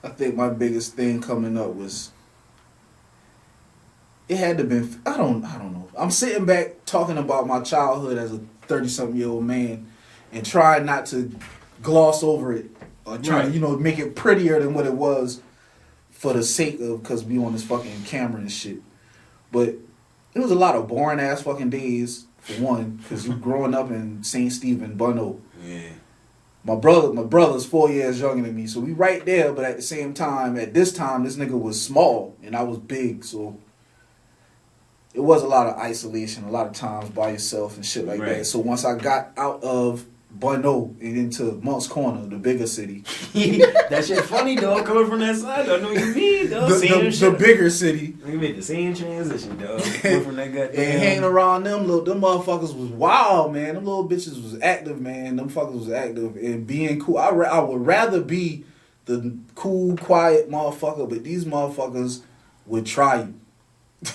I think my biggest thing coming up was. It had to been. I don't know. I'm sitting back talking about my childhood as a 30-something-year-old man, and trying not to gloss over it or trying to make it prettier than what it was, for the sake of because we on this fucking camera and shit. But it was a lot of boring ass fucking days for one, because you growing up in St. Stephen, Bunno. Yeah. My brother's 4 years younger than me, so we right there. But at the same time, at this time, this nigga was small and I was big, so. It was a lot of isolation, a lot of times by yourself and shit like that. So once I got out of Bono and into Monk's Corner, the bigger city. That shit funny, dog, coming from that side. I know what you mean, dog. The bigger city. We made the same transition, dog. Coming from that goddamn. And hanging around them motherfuckers was wild, man. Them little bitches was active, man. Them fuckers was active and being cool. I would rather be the cool, quiet motherfucker, but these motherfuckers would try you.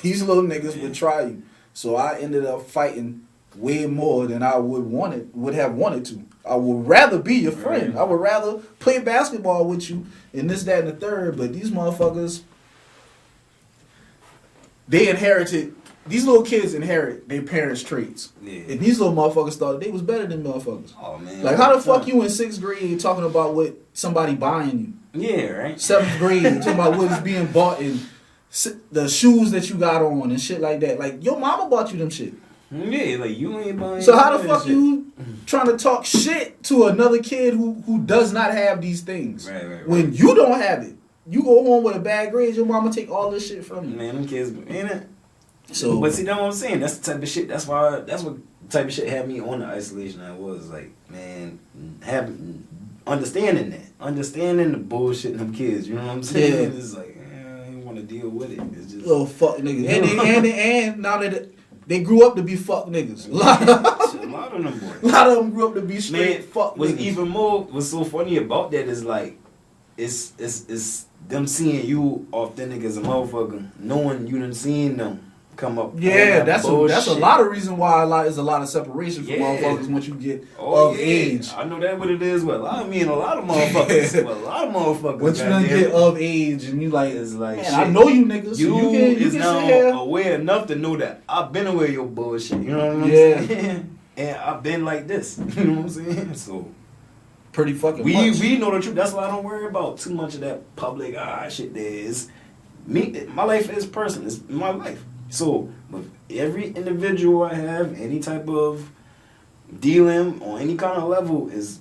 These little niggas would try you. So I ended up fighting way more than I would have wanted to. I would rather be your friend. I would rather play basketball with you and this, that, and the third. But these motherfuckers, these little kids inherit their parents' traits. Yeah. And these little motherfuckers thought they was better than motherfuckers. Oh, man. Like, how the fuck you in 6th grade talking about what somebody buying you? Yeah, right. 7th grade talking about what is being bought and the shoes that you got on and shit like that. Like, your mama bought you them shit. Yeah, like you ain't buying. So how the fuck you trying to talk shit to another kid who does not have these things? Right. When you don't have it, you go home with a bad grade. Your mama take all this shit from you. Man, them kids, ain't it? So, but see, that's what I'm saying. That's the type of shit. That's what type of shit had me on the isolation. I was like, man, understanding the bullshit in them kids. You know what I'm saying? Yeah. It's like, I ain't want to deal with it. It's just little fuck niggas. And now that they grew up to be fuck niggas. A lot of them boys. A lot of them grew up to be straight fuck niggas. What's so funny about that is like, it's them seeing you authentic as a motherfucker, knowing you done seen them come up. Yeah, that's a lot of reason why there's a lot of separation from motherfuckers once you get of age. I know that what it is. But a lot of motherfuckers. A lot of motherfuckers. Once you done get of age and you like, it's like, man, shit. I know you niggas. You is now sit here. aware enough to know that I've been aware of your bullshit. You know what I'm saying? And I've been like this. You know what I'm saying? So pretty fucking we much. We know the truth. That's why I don't worry about too much of that public shit. There is me. My life is personal. It's my life. So with every individual I have, any type of dealing on any kind of level it's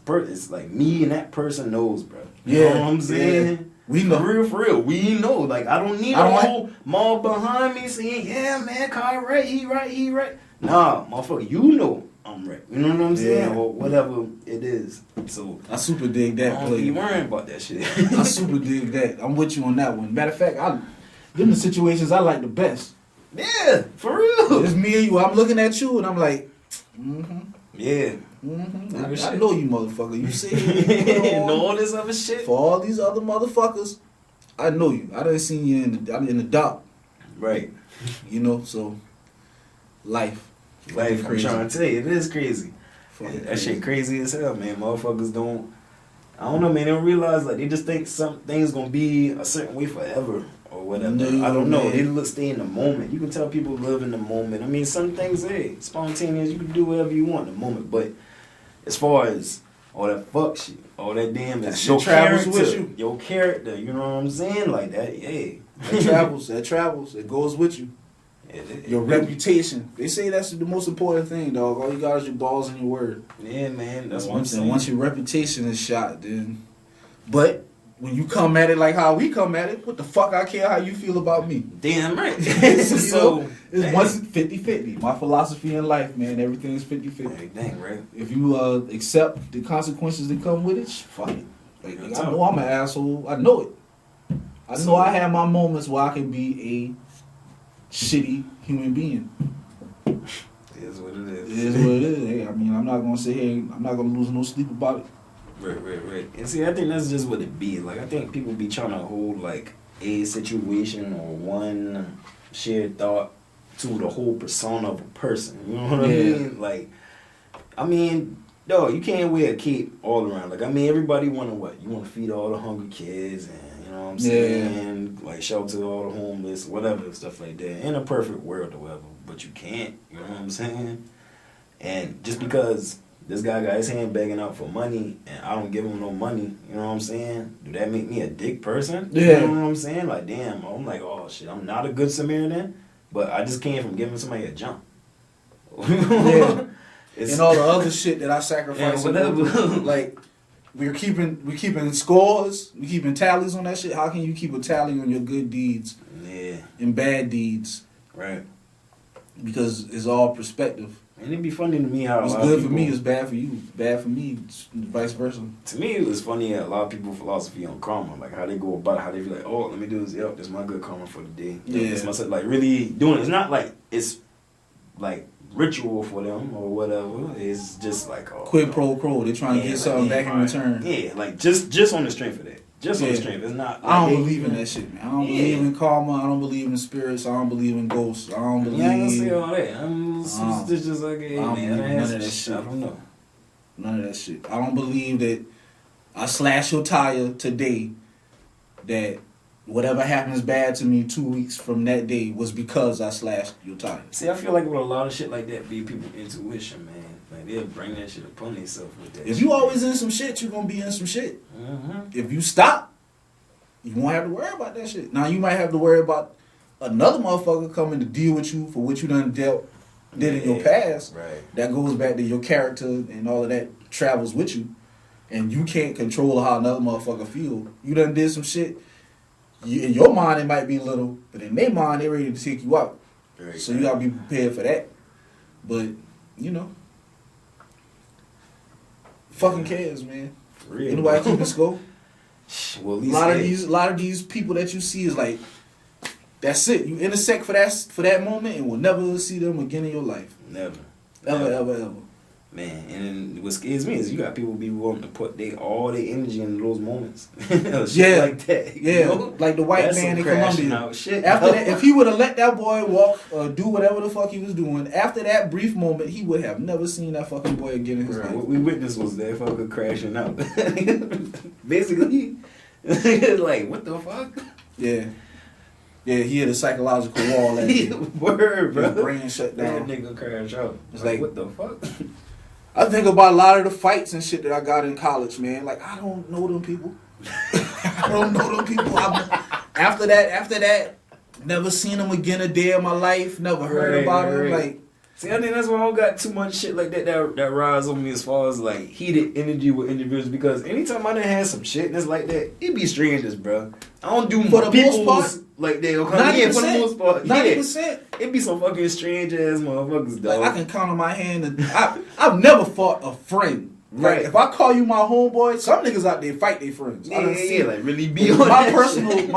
like me and that person knows, bro. You know what I'm saying? Yeah. We know. For real. We know. Like, I don't need a whole mob behind me saying, yeah, man, Kai right, he right. Nah, motherfucker, you know I'm right. You know what I'm saying? Or whatever it is. So I super dig that. I don't be worrying about that shit. I super dig that. I'm with you on that one. Matter of fact, them the situations I like the best. Yeah, for real. It's me and you. I'm looking at you and I'm like, yeah. I know you, motherfucker. You see and all this other shit. For all these other motherfuckers, I know you. I done seen you in the dark. Right. You know, so life. I'm crazy. trying to tell you, it is crazy. That shit crazy as hell, man. Motherfuckers don't, I don't know, man. They don't realize, like, they just think some things gonna be a certain way forever. Or whatever. No, I don't know. man. They stay in the moment. You can tell people live in the moment. I mean, some things, spontaneous. You can do whatever you want in the moment. But as far as all that fuck shit, all that damn, that your travels character, with you. Your character. You know what I'm saying? Like that. Yeah. That travels. It goes with you. Your reputation. They say that's the most important thing, dog. All you got is your balls and your word. Yeah, man. That's what I'm saying. Once your reputation is shot, then. But when you come at it like how we come at it, what the fuck I care how you feel about me? Damn right. So it's once 50-50. My philosophy in life, man, everything's 50-50. Dang, right. If you accept the consequences that come with it, fuck it. Like, I know I'm an asshole. I know it. I know I have my moments where I can be a shitty human being. It is what it is. It is what it is. Hey, I mean, I'm not gonna say, hey, I'm not gonna lose no sleep about it. Right. And see, I think that's just what it be. Like, I think people be trying to hold, like, a situation or one shared thought to the whole persona of a person. You know what I mean? Like, I mean, you can't wear a cape all around. Like, I mean, everybody want to what? You want to feed all the hungry kids and, you know what I'm saying? Like, shelter all the homeless, whatever, stuff like that. In a perfect world or whatever. But you can't. You know what I'm saying? And just because this guy got his hand begging out for money and I don't give him no money, you know what I'm saying? Do that make me a dick person? Yeah. You know what I'm saying? Like, damn, I'm like, oh shit, I'm not a good Samaritan, but I just came from giving somebody a jump. And all the other shit that I sacrificed. Whatever. Like, we're keeping scores, we keeping tallies on that shit. How can you keep a tally on your good deeds and bad deeds? Right. Because it's all perspective. And it'd be funny to me how What's a lot good of for people, me is bad for you. Bad for me, it's vice versa. to me, it was funny a lot of people's philosophy on karma, like how they go about it, how they be like, oh, let me do this, yep, this is my good karma for the day. Yeah. This must like really doing it. It's not like it's like ritual for them or whatever. It's just like Quid pro quo. They're trying to get something back in return. Yeah, like just on the strength of that. Just on the strength. It's not. Like, I don't believe in that shit, man. I don't believe in karma. I don't believe in spirits. I don't believe in ghosts. I don't believe. Yeah, I ain't gonna say all that. It's just like, hey, I don't man, believe I none had of some that shit. shit. I don't know. None of that shit. I don't believe that I slash your tire today, that whatever happens bad to me 2 weeks from that day was because I slashed your tire. See, I feel like with a lot of shit like that, be people intuition, man. Like they'll bring that shit upon themselves with that. If shit. you always in some shit, you're gonna be in some shit. Mm-hmm. If you stop, you won't have to worry about that shit. Now you might have to worry about another motherfucker coming to deal with you for what you did in your past. Right. That goes back to your character and all of that travels with you. And you can't control how another motherfucker feel. You done did some shit. In your mind it might be little, but in their mind they're ready to take you out. Right. So you gotta be prepared for that. But, you know. Fucking cares, man. For real. Anybody keeping score? Well, at A least lot of these people that you see is like, that's it. You intersect for that moment and will never see them again in your life. never. Ever. Man, and what scares me is you got people be willing to put all their energy into those moments. Shit Yeah. like that. Yeah, You know? like the white That's man some in crashing Colombia. out shit. After that, if he would have let that boy walk or do whatever the fuck he was doing, after that brief moment, he would have never seen that fucking boy again in his Bro, life. what we witnessed was that fucker crashing out. Basically, like, what the fuck? Yeah. Yeah, he hit a psychological wall that day. Word, bro. His brain shut That down. nigga crash out. It's Like, like- what the fuck? I think about a lot of the fights and shit that I got in college, man. Like, I don't know them people. I don't know them people. After that, never seen them again a day of my life. Never heard about them. Like, See, I think that's why I don't got too much shit like that rise on me as far as like heated energy with individuals, because anytime I done had some shitness like that, it be strangers, bro. I don't do For the most part, like that. Okay? 90%, Yeah, for the most part, 90%. it be some fucking strange ass motherfuckers, dog. Like, I can count on my hand. I've never fought a friend. Like, Right. if I call you my homeboy, some niggas out there fight their friends. I done seen it. like really be on My that personal, shit.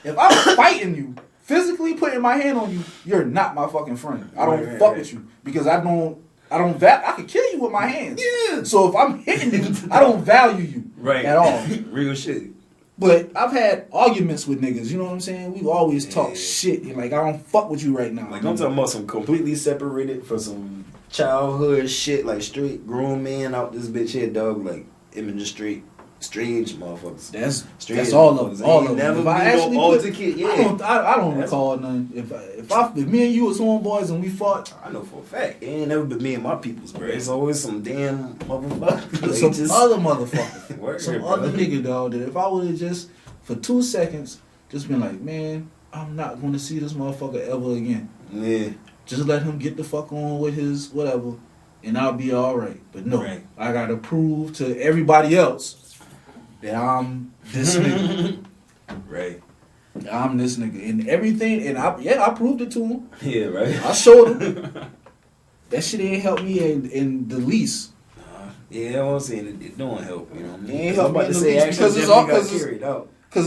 if I'm fighting you, physically putting my hand on you, you're not my fucking friend. I don't Right, fuck right. with you because I can kill you with my hands. Yeah. So if I'm hitting you, I don't value you Right. at all. Real shit. But I've had arguments with niggas, you know what I'm saying? We've always talked Yeah. shit. And like, I don't fuck with you right now. Like I'm talking about some completely separated for some childhood shit, like straight grown man out this bitch here, dog. Like him and just straight strange motherfuckers. That's Strange that's all of motherfuckers. them. All Ain't of them. never If I been no actually alter put, kid, I yeah. don't That's- recall none. If me and you was homeboys and we fought, I know for a fact. It ain't never been me and my peoples, bro. It's always some damn motherfucker. Like, some just- other motherfucker, Word, some bro. other nigga, dog, that if I would have just for 2 seconds just been like, man, I'm not going to see this motherfucker ever again. Yeah. Just let him get the fuck on with his whatever, and I'll be all right. But no, Right. I gotta prove to everybody else that I'm this nigga. Right. I'm this nigga and everything, and I proved it to him. Yeah, right. I showed him. That shit ain't helped me in the least. Yeah, I'm saying it don't help, you know what I mean? It ain't 'Cause I'm helped me about in to the say least actually because it's definitely all got carried out. Cause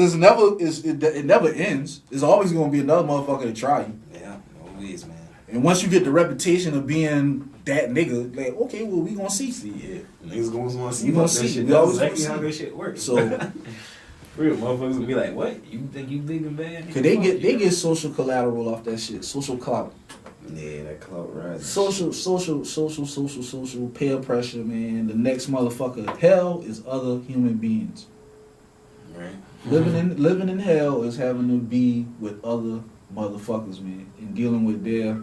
it never ends. There's always gonna be another motherfucker to try you. Yeah, always, man. And once you get the reputation of being that nigga, like, okay, well, we gonna see. See, yeah. Niggas gonna want to see We about gonna that see. shit. We That's always exactly gonna how see. that shit works. So, real motherfuckers gonna be like, what? You think you big and bad? cause they get social collateral off that shit. Social clout. Yeah, that clout rising. Social peer pressure, man. The next motherfucker. Hell is other human beings. Right. Living in hell is having to be with other motherfuckers, man, and dealing with their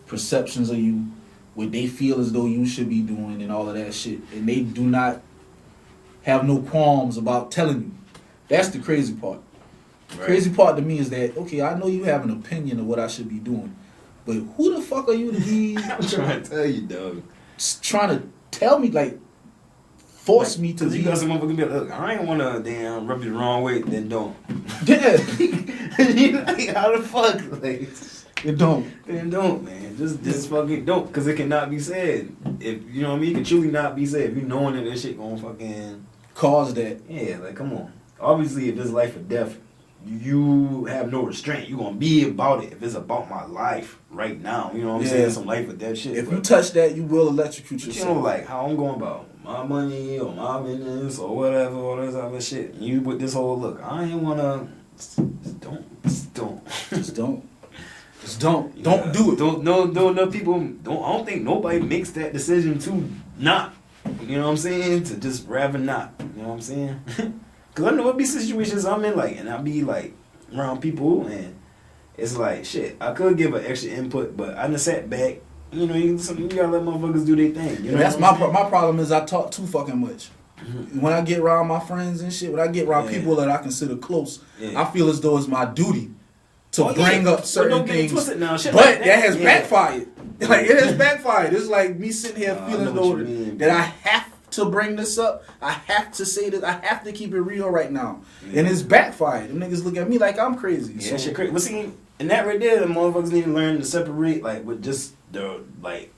perceptions of you, what they feel as though you should be doing, and all of that shit. And they do not have no qualms about telling you. That's the crazy part. Right. Crazy part to me is that, okay, I know you have an opinion of what I should be doing, but who the fuck are you to be I'm trying to tell you, dog. trying to tell me, like, force me to Cause be? you got some motherfuckers be like, look, I ain't wanna damn rub you the wrong way, then don't. Yeah, You like, how the fuck? Like, it don't. then don't, man. Just fucking don't, because it cannot be said. If you know what I mean, it can truly not be said. If you knowing that this shit gonna fucking cause that. Yeah, like come on. Obviously, if it's life or death, you have no restraint. You gonna be about it. If it's about my life right now, you know what I'm saying? Some life or death shit. If you touch that, you will electrocute yourself. You know, like how I'm going about my money or my business or whatever, all this other shit. You with this whole look, I ain't wanna. Just don't. Just don't. Just don't. Don't do it. No people. I don't think nobody makes that decision to not. You know what I'm saying? To just rather not. You know what I'm saying? Cause I know it be situations I'm in, like, and I be like around people, and it's like shit. I could give an extra input, but I just sat back. You know, you gotta let motherfuckers do their thing. You know, that's my problem is I talk too fucking much. Mm-hmm. When I get around my friends and shit, when I get around people that I consider close, I feel as though it's my duty to bring up certain things. Now, but like that has backfired. Like it has backfired. It's like me sitting here feeling though that I have to bring this up. I have to say this. I have to keep it real right now. And it's backfired. Them niggas look at me like I'm crazy. Yeah, shit crazy. But see, and that right there, the motherfuckers need to learn to separate, like, with just the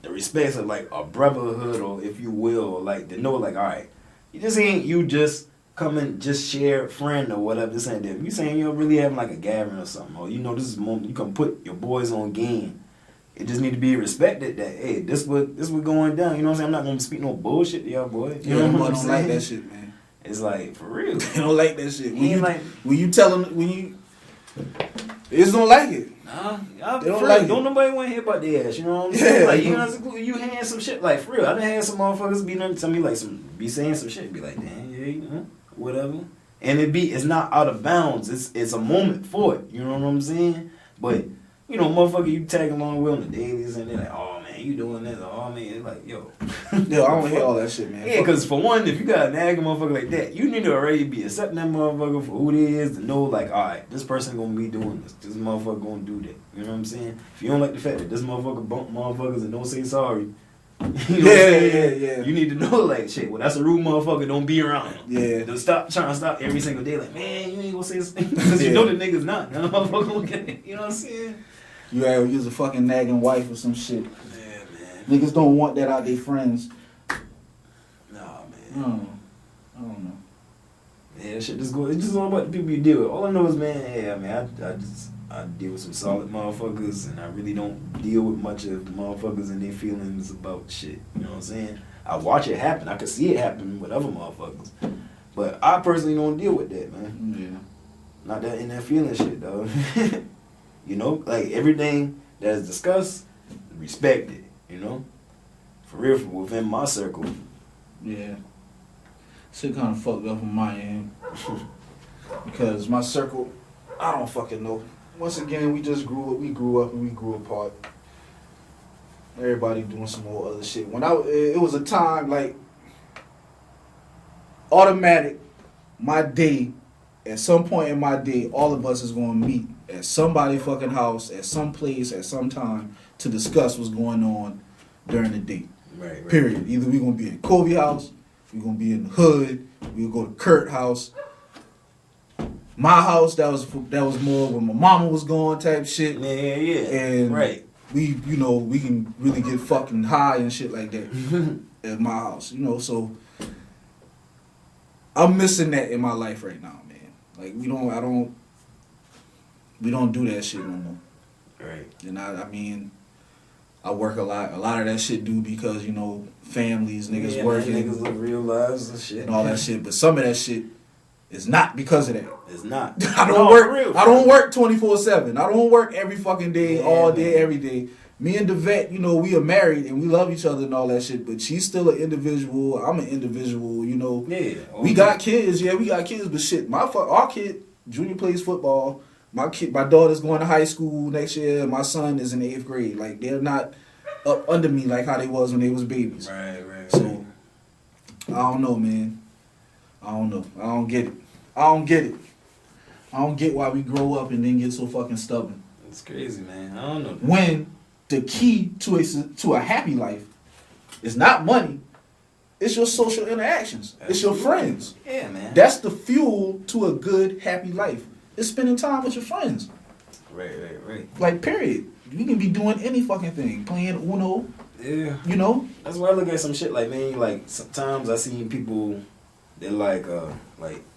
respect of like a brotherhood, or if you will, like to know, like, all right, you just ain't you just come and just share friend or whatever. This ain't that. You saying you're really having like a gathering or something, or you know this is a moment you can put your boys on game. It just need to be respected that hey, this what going down. You know what I'm saying? I'm not gonna speak no bullshit to y'all boy. You know what I'm saying? Like that shit, man. It's like for real. They don't like that shit. When you tell them they just don't like it. Nah, they don't like it. Don't nobody want to hear about their ass. You know what I'm saying? Like you hand some shit like for real. I done had some motherfuckers be tell me like be saying some shit. Be like, damn, yeah, you know, whatever. And it's not out of bounds. It's a moment for it. You know what I'm saying? But you know, motherfucker, you tag along with on the dailies and they're like, oh man, you doing this? Oh man, it's like, yo. Yo, I don't hear all that shit, man. Yeah, because for one, if you got a nagging motherfucker like that, you need to already be accepting that motherfucker for who it is, to know like, all right, this person gonna be doing this. This motherfucker gonna do that. You know what I'm saying? If you don't like the fact that this motherfucker bump motherfuckers and don't say sorry, you know yeah. You need to know like, shit, well, that's a rude motherfucker, don't be around him. Yeah. Don't trying to stop every single day like, man, you ain't gonna say this thing. Because you know the nigga's not. That motherfucker gonna get it. You know what I'm saying? You gotta use a fucking nagging wife or some shit. Yeah, man. Niggas don't want that out their friends. Nah, man. I don't know. Yeah, shit just go. It's just all about the people you deal with. All I know is, man, yeah, man, I deal with some solid motherfuckers, and I really don't deal with much of the motherfuckers and their feelings about shit. You know what I'm saying? I watch it happen. I can see it happen with other motherfuckers, but I personally don't deal with that, man. Yeah. Not that in that feeling shit, though. You know, like everything that is discussed, respect it. You know, for real, from within my circle. Yeah. Shit kind of fucked up on my end because my circle, I don't fucking know. Once again, we just grew up. We grew up and we grew apart. Everybody doing some more other shit. It was a time like automatic. My day, at some point in my day, all of us is going to meet at somebody's fucking house, at some place, at some time to discuss what's going on during the day. Right. Period. Either we're going to be in Kobe house, we're going to be in the hood, we'll go to Kurt house. My house, that was more when my mama was going type shit. Yeah. And right. we can really get fucking high and shit like that at my house. You know, so I'm missing that in my life right now, man. Like we don't do that shit no more. Right. And I mean, I work a lot. A lot of that shit do because, you know, families, niggas working. Niggas live real lives and shit. And all that shit. But some of that shit is not because of that. It's not. I don't work 24/7. I don't work every fucking day, all day, every day. Me and DeVette, you know, we are married and we love each other and all that shit, but she's still an individual. I'm an individual, you know. Yeah. We got kids, but shit, our kid, Junior plays football. My daughter's going to high school next year. My son is in the 8th grade. Like, they're not up under me like how they was when they was babies. Right. So, I don't know, man. I don't know. I don't get it. I don't get why we grow up and then get so fucking stubborn. It's crazy, man. I don't know. When the key to a happy life is not money, it's your social interactions. It's your friends. Yeah, man. That's the fuel to a good, happy life. It's spending time with your friends. Right. Like, period. we can be doing any fucking thing, playing Uno. Yeah. You know. That's why I look at some shit like, man, like sometimes I see people. They're like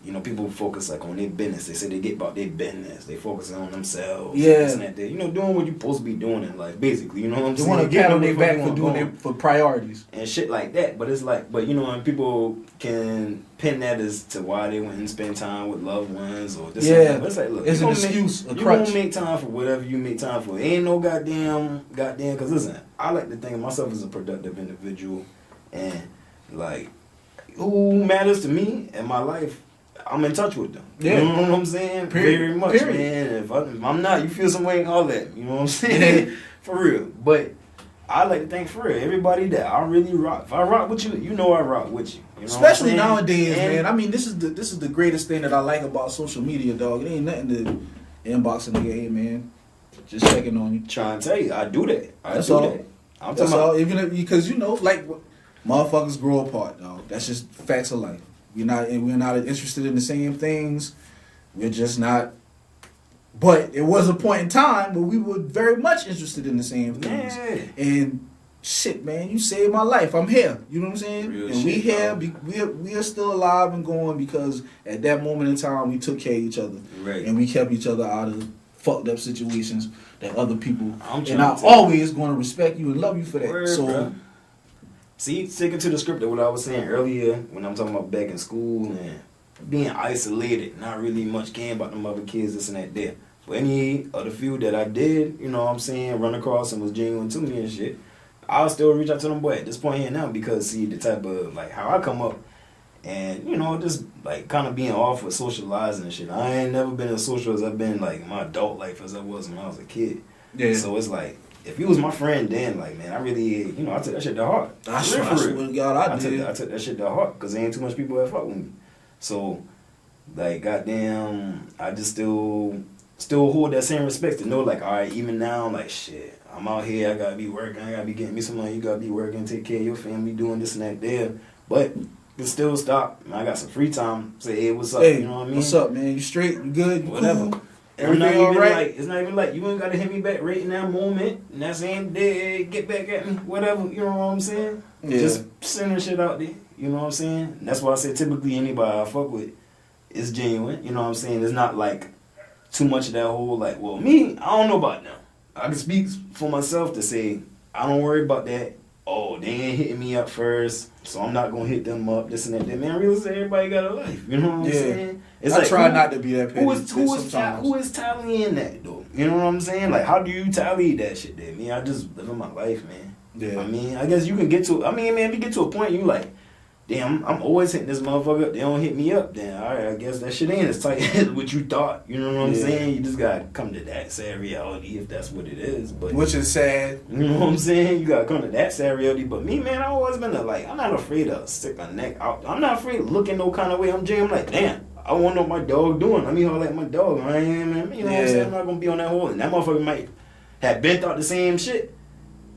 you know, people focus like on their business. They say they get about their business. They focus on themselves. Yeah. This and that. You know, doing what you're supposed to be doing in life, basically. You know what I'm They saying? want to pat on their back for doing it for priorities and shit like that. But it's like, but you know, and people can pin that as to why they went and spend time with loved ones or this. Yeah. And that. But it's like, look, it's an excuse, a you crutch. gonna make time for whatever you make time for. Ain't no goddamn. Because listen, I like to think of myself as a productive individual, and like. Who matters to me in my life, I'm in touch with them. Yeah. You know what I'm saying? Very much, man. If I'm not, you feel some way, all that. You know what I'm saying? For real. But I like to think for real. Everybody that I really rock. If I rock with you, you know I rock with you. You know especially nowadays, man. I mean, this is the greatest thing that I like about social media, dog. It ain't nothing to inbox a nigga, hey man, just checking on you. Trying to tell you, I do that. That's all. I'm That's talking all. about. Even if, because you know, like motherfuckers grow apart, dog. That's just facts of life. We're not interested in the same things. We're just not. But it was a point in time where we were very much interested in the same things. Yeah. And shit, man, you saved my life. I'm here. You know what I'm saying? Real and shit, we here. dog. We are still alive and going because at that moment in time we took care of each other. Right. And we kept each other out of fucked up situations that other people. And I to always going to respect you and love you for that. Word, so. bro. See, sticking to the script of what I was saying earlier when I'm talking about back in school and being isolated, not really much caring about them other kids, this and that there. For any of the few that I did, you know what I'm saying, run across and was genuine to me and shit, I'll still reach out to them boy at this point here now because see the type of like how I come up and you know just like kind of being off with socializing and shit. I ain't never been as social as I've been like in my adult life as I was when I was a kid. Yeah. So it's like if you was my friend then, like, man, I really, you know, I took that shit to heart. I swear to God, I did. I took that shit to heart because there ain't too much people that fuck with me. So, like, goddamn, I just still hold that same respect to know, like, all right, even now, like, shit, I'm out here, I gotta be working, I gotta be getting me some money, you gotta be working, take care of your family, doing this and that there. But, you still stop. Man, I got some free time. Say, hey, what's up? Hey, you know what I mean? what's up, man? You straight? You good? You Whatever. Cool? Everything Everything all right? like, it's not even like you ain't gotta hit me back right in that moment. And that same day, get back at me, whatever. You know what I'm saying? Yeah. Just sending shit out there. You know what I'm saying? And that's why I say typically anybody I fuck with is genuine. You know what I'm saying? It's not like too much of that whole like, well, me, I don't know about them. I can speak for myself to say I don't worry about that. Oh, they ain't hitting me up first, so I'm not gonna hit them up. This and that. Man, realize everybody got a life. You know what I'm saying? It's I like, try not to be that petty. who is tallying that though? You know what I'm saying? Like, how do you tally that shit there? Me, I just living my life, man. Yeah. I mean, I guess you can get to. I mean, man, if you get to a point, you like, damn, I'm always hitting this motherfucker up. They don't hit me up. Then, all right, I guess that shit ain't as tight as what you thought. You know what I'm saying? You just gotta come to that sad reality if that's what it is. But which is sad. you know what I'm saying? You gotta come to that sad reality. But me, man, I always been like, I'm not afraid to stick my neck out. I'm not afraid of looking no kind of way. I'm like, damn, I want to know what my dog doing. Let me holler at my dog. I ain't, man. You know what I'm saying? I'm not gonna be on that hole. And that motherfucker might have been thought the same shit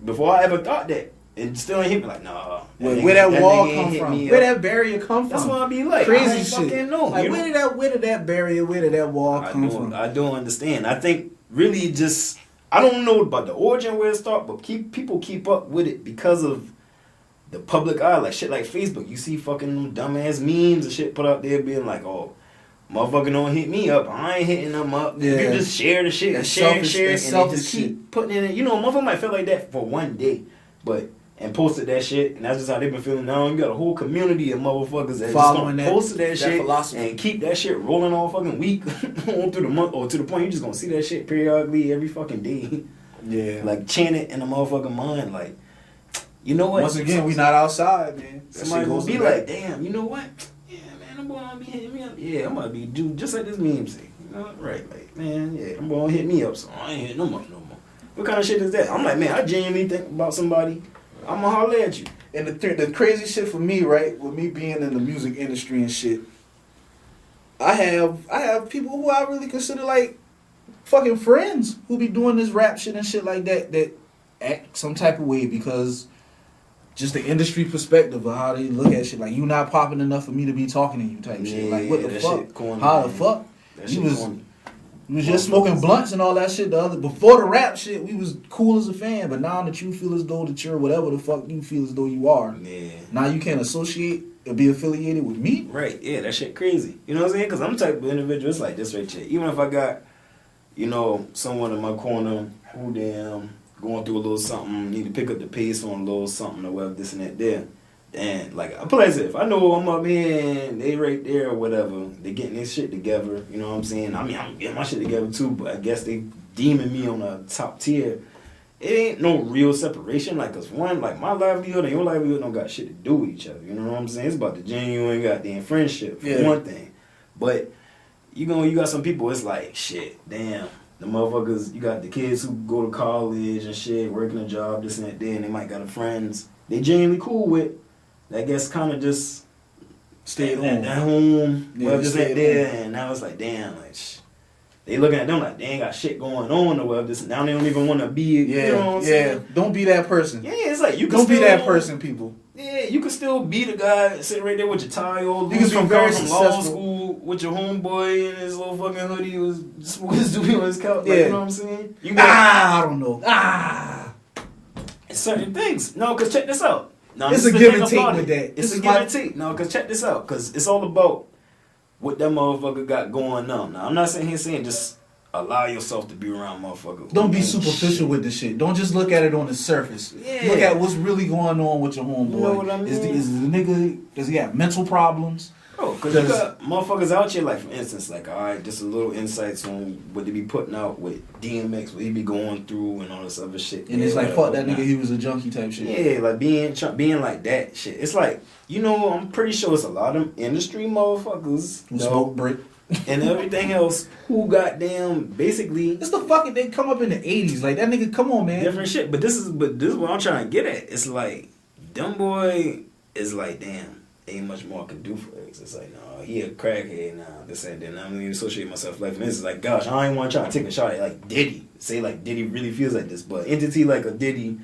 before I ever thought that. And still ain't hit me like, nah. Where that wall come from? Where that barrier come from? That's what I be like. Crazy I don't shit. fucking know. Like, where did that barrier, where did that wall come from? I don't understand. I think really just, I don't know about the origin where it started, but people keep up with it because of the public eye. Like shit like Facebook. You see fucking dumbass memes and shit put out there being like, oh, motherfucker don't hit me up. I ain't hitting them up. Yeah. You just share the shit and share and they just keep putting it in. You know, a motherfucker might feel like that for one day, but and posted that shit, and that's just how they've been feeling now. You got a whole community of motherfuckers that following just gonna post that shit philosophy. and keep that shit rolling all fucking week on through the month, or to the point you just gonna see that shit periodically every fucking day. Yeah. Like chant it in the motherfucking mind, like, you know what? Once again, we not outside, man. Somebody gonna be like, damn, you know what? Yeah, man, I'm gonna be hitting me up. Yeah, I'm gonna be do just like this meme say. You know, right? Like, man, yeah, I'm gonna hit me up, so I ain't hitting them up no more. What kind of shit is that? I'm like, man, I genuinely think about somebody. I'm gonna holler at you. And the crazy shit for me, right, with me being in the music industry and shit, I have people who I really consider like fucking friends who be doing this rap shit and shit like that act some type of way because just the industry perspective of how they look at shit. Like, you not popping enough for me to be talking to you type shit. Like, what the fuck? Corny, how man. the fuck? That You shit was corny. We was just smoking blunts and all that shit. Before the rap shit, we was cool as a fan. But now that you feel as though that you're whatever the fuck you feel as though you are, now you can't associate or be affiliated with me. Right? Yeah, that shit crazy. You know what I'm saying? Because I'm the type of individual. It's like this right here. Even if I got, someone in my corner who damn going through a little something, need to pick up the pace on a little something or whatever, this and that there. And like I play if I know I'm up here and they right there or whatever, they getting their shit together, you know what I'm saying? I mean, I'm getting my shit together too, but I guess they deeming me on a top tier. It ain't no real separation, like, cause one, like my livelihood and your livelihood don't got shit to do with each other, you know what I'm saying? It's about the genuine goddamn friendship, for one thing. But you got some people, it's like, shit, damn, the motherfuckers, you got the kids who go to college and shit, working a job, this and that there, and they might got friends they genuinely cool with. I guess kind of just stayed at home, just at there, and now it's like, damn, like, they looking at them like they ain't got shit going on or whatever. This now they don't even want to be, you know what I'm saying? Don't be that person. Yeah, it's like you can don't be that person, people. Yeah, you can still be the guy sitting right there with your tie on. You can be very from law school with your homeboy in his little fucking hoodie, was smoking his doobie on his couch. Like, you know what I'm saying? You I don't know. It's certain things. No, cause check this out. Now, it's a give and take with that. It's a give and take. No, because check this out. Because it's all about what that motherfucker got going on. Now, I'm not sitting here saying just allow yourself to be around motherfuckers. Don't be superficial with the shit. Don't just look at it on the surface. Yeah. Look at what's really going on with your homeboy. You know what I mean? Is the nigga, does he have mental problems? Bro, because you got motherfuckers out here, like, for instance, like, all right, just a little insights on what they be putting out with DMX, what he be going through and all this other shit. And it's like, fuck that nigga, he was a junkie type shit. Yeah, like, being like that shit. It's like, I'm pretty sure it's a lot of industry motherfuckers who smoke brick and everything else who goddamn basically. It's the fucking, they come up in the 80s. Like, that nigga, come on, man. Different shit. But this is what I'm trying to get at. It's like, dumb boy is like, damn. Ain't much more I can do for X. It's like, no, he a crackhead now. This and that. I'm gonna even associate myself with life. And this is like, gosh, I ain't want to try to take a shot at like Diddy. Say like Diddy really feels like this, but entity like a Diddy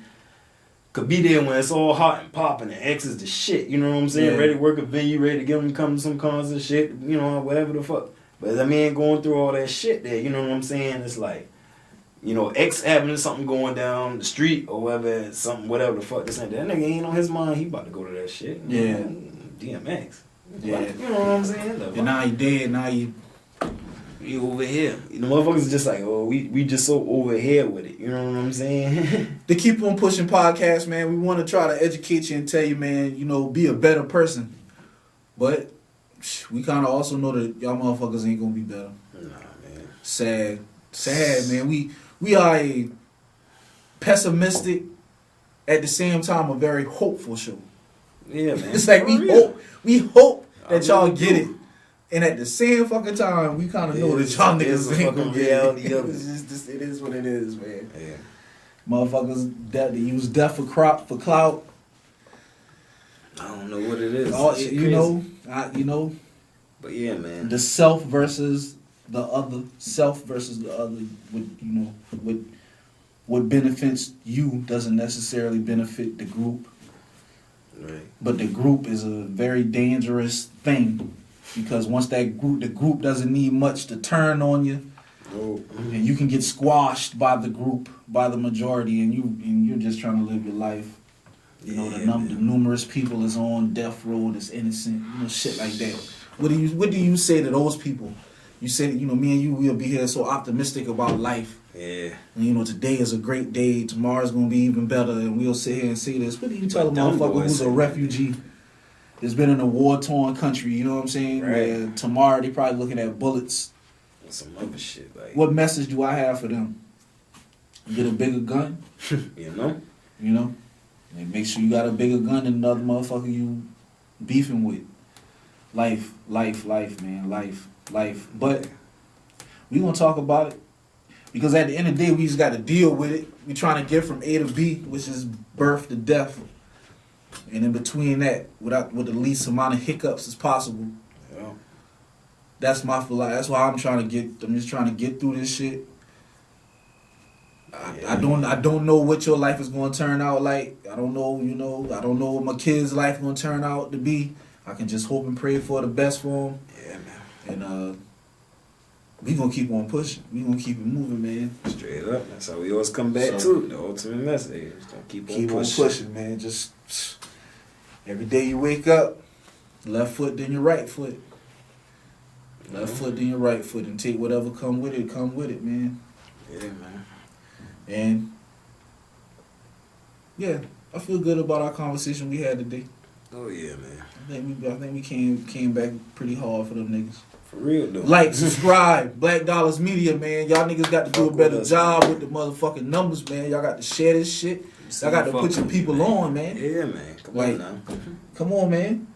could be there when it's all hot and popping and X is the shit. You know what I'm saying? Yeah. Ready to work a venue, ready to get him to come to some cons and shit. Whatever the fuck. But that man going through all that shit there. You know what I'm saying? It's like, X having something going down the street or whatever, whatever the fuck this and that. That nigga ain't on his mind. He about to go to that shit. Yeah. DMX. Yeah. Like, you know what I'm saying? And now he dead, now you over here. The motherfuckers just like, oh, we just so over here with it. You know what I'm saying? The Keep On Pushing podcast, man, we want to try to educate you and tell you, man, be a better person. But we kind of also know that y'all motherfuckers ain't going to be better. Nah, man. Sad, man. We are a pessimistic, at the same time, a very hopeful show. Yeah, man. It's like we hope that y'all get it, and at the same fucking time, we kind of know that y'all niggas ain't gonna get it. It is what it is, man. Yeah. Motherfuckers that use death for clout. I don't know what it is. But yeah, man. The self versus the other. Self versus the other. What benefits you doesn't necessarily benefit the group. Right. But the group is a very dangerous thing because once the group doesn't need much to turn on you, and you can get squashed by the group, by the majority, and you're just trying to live your life. The numerous people is on death row that's innocent, shit like that. What do you say to those people? You say that, me and you, we'll be here so optimistic about life. Yeah. And, today is a great day. Tomorrow's going to be even better. And we'll sit here and say this. What do you tell a motherfucker who's a refugee that's been in a war-torn country, you know what I'm saying? Right. Where tomorrow they probably looking at bullets. And some other shit. Like, what message do I have for them? Get a bigger gun? And make sure you got a bigger gun than another motherfucker you beefing with. Life, man. Life. But we going to talk about it. Because at the end of the day, we just got to deal with it. We're trying to get from A to B, which is birth to death. And in between that, with the least amount of hiccups as possible. Yeah. That's my philosophy. That's why I'm just trying to get through this shit. I don't know what your life is going to turn out like. I don't know, I don't know what my kids' life is going to turn out to be. I can just hope and pray for the best for them. Yeah, man. And We gonna keep on pushing. We gonna keep it moving, man. Straight up. That's how we always come back to the ultimate message. Just gonna keep on pushing, man. Just every day you wake up, left foot then your right foot. Left foot then your right foot, and take whatever come with it, man. Yeah, man. And yeah, I feel good about our conversation we had today. Oh yeah, man. I think we came back pretty hard for them niggas. For real though. Like, subscribe, Black Dollars Media, man. Y'all niggas got to do a better job with the motherfucking numbers, man. Y'all got to share this shit. Y'all got to put your people on, man. Yeah, man. Come on now. Come on, man.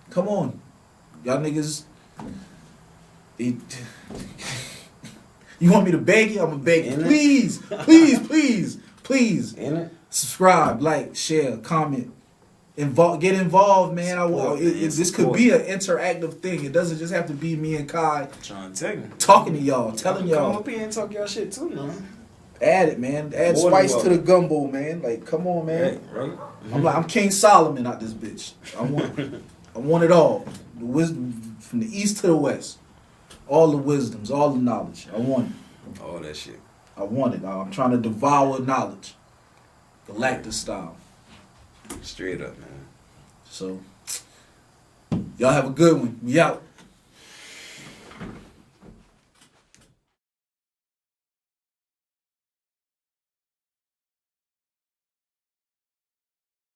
Come on. Y'all niggas. You want me to beg you? I'm gonna beg you. Please. In it? Subscribe, like, share, comment. Get involved, man. This could be an interactive thing. It doesn't just have to be me and Kai talking to y'all, telling y'all. Come up here and talk y'all shit too, man. Add it, man. Add spice to the gumbo, man. Like, come on, man. Right. I'm King Solomon out this bitch. I want it all. The wisdom from the east to the west. All the wisdoms, all the knowledge. I want it. All that shit. I want it. I'm trying to devour knowledge. Galactus style. Straight up, man. So, y'all have a good one. We out.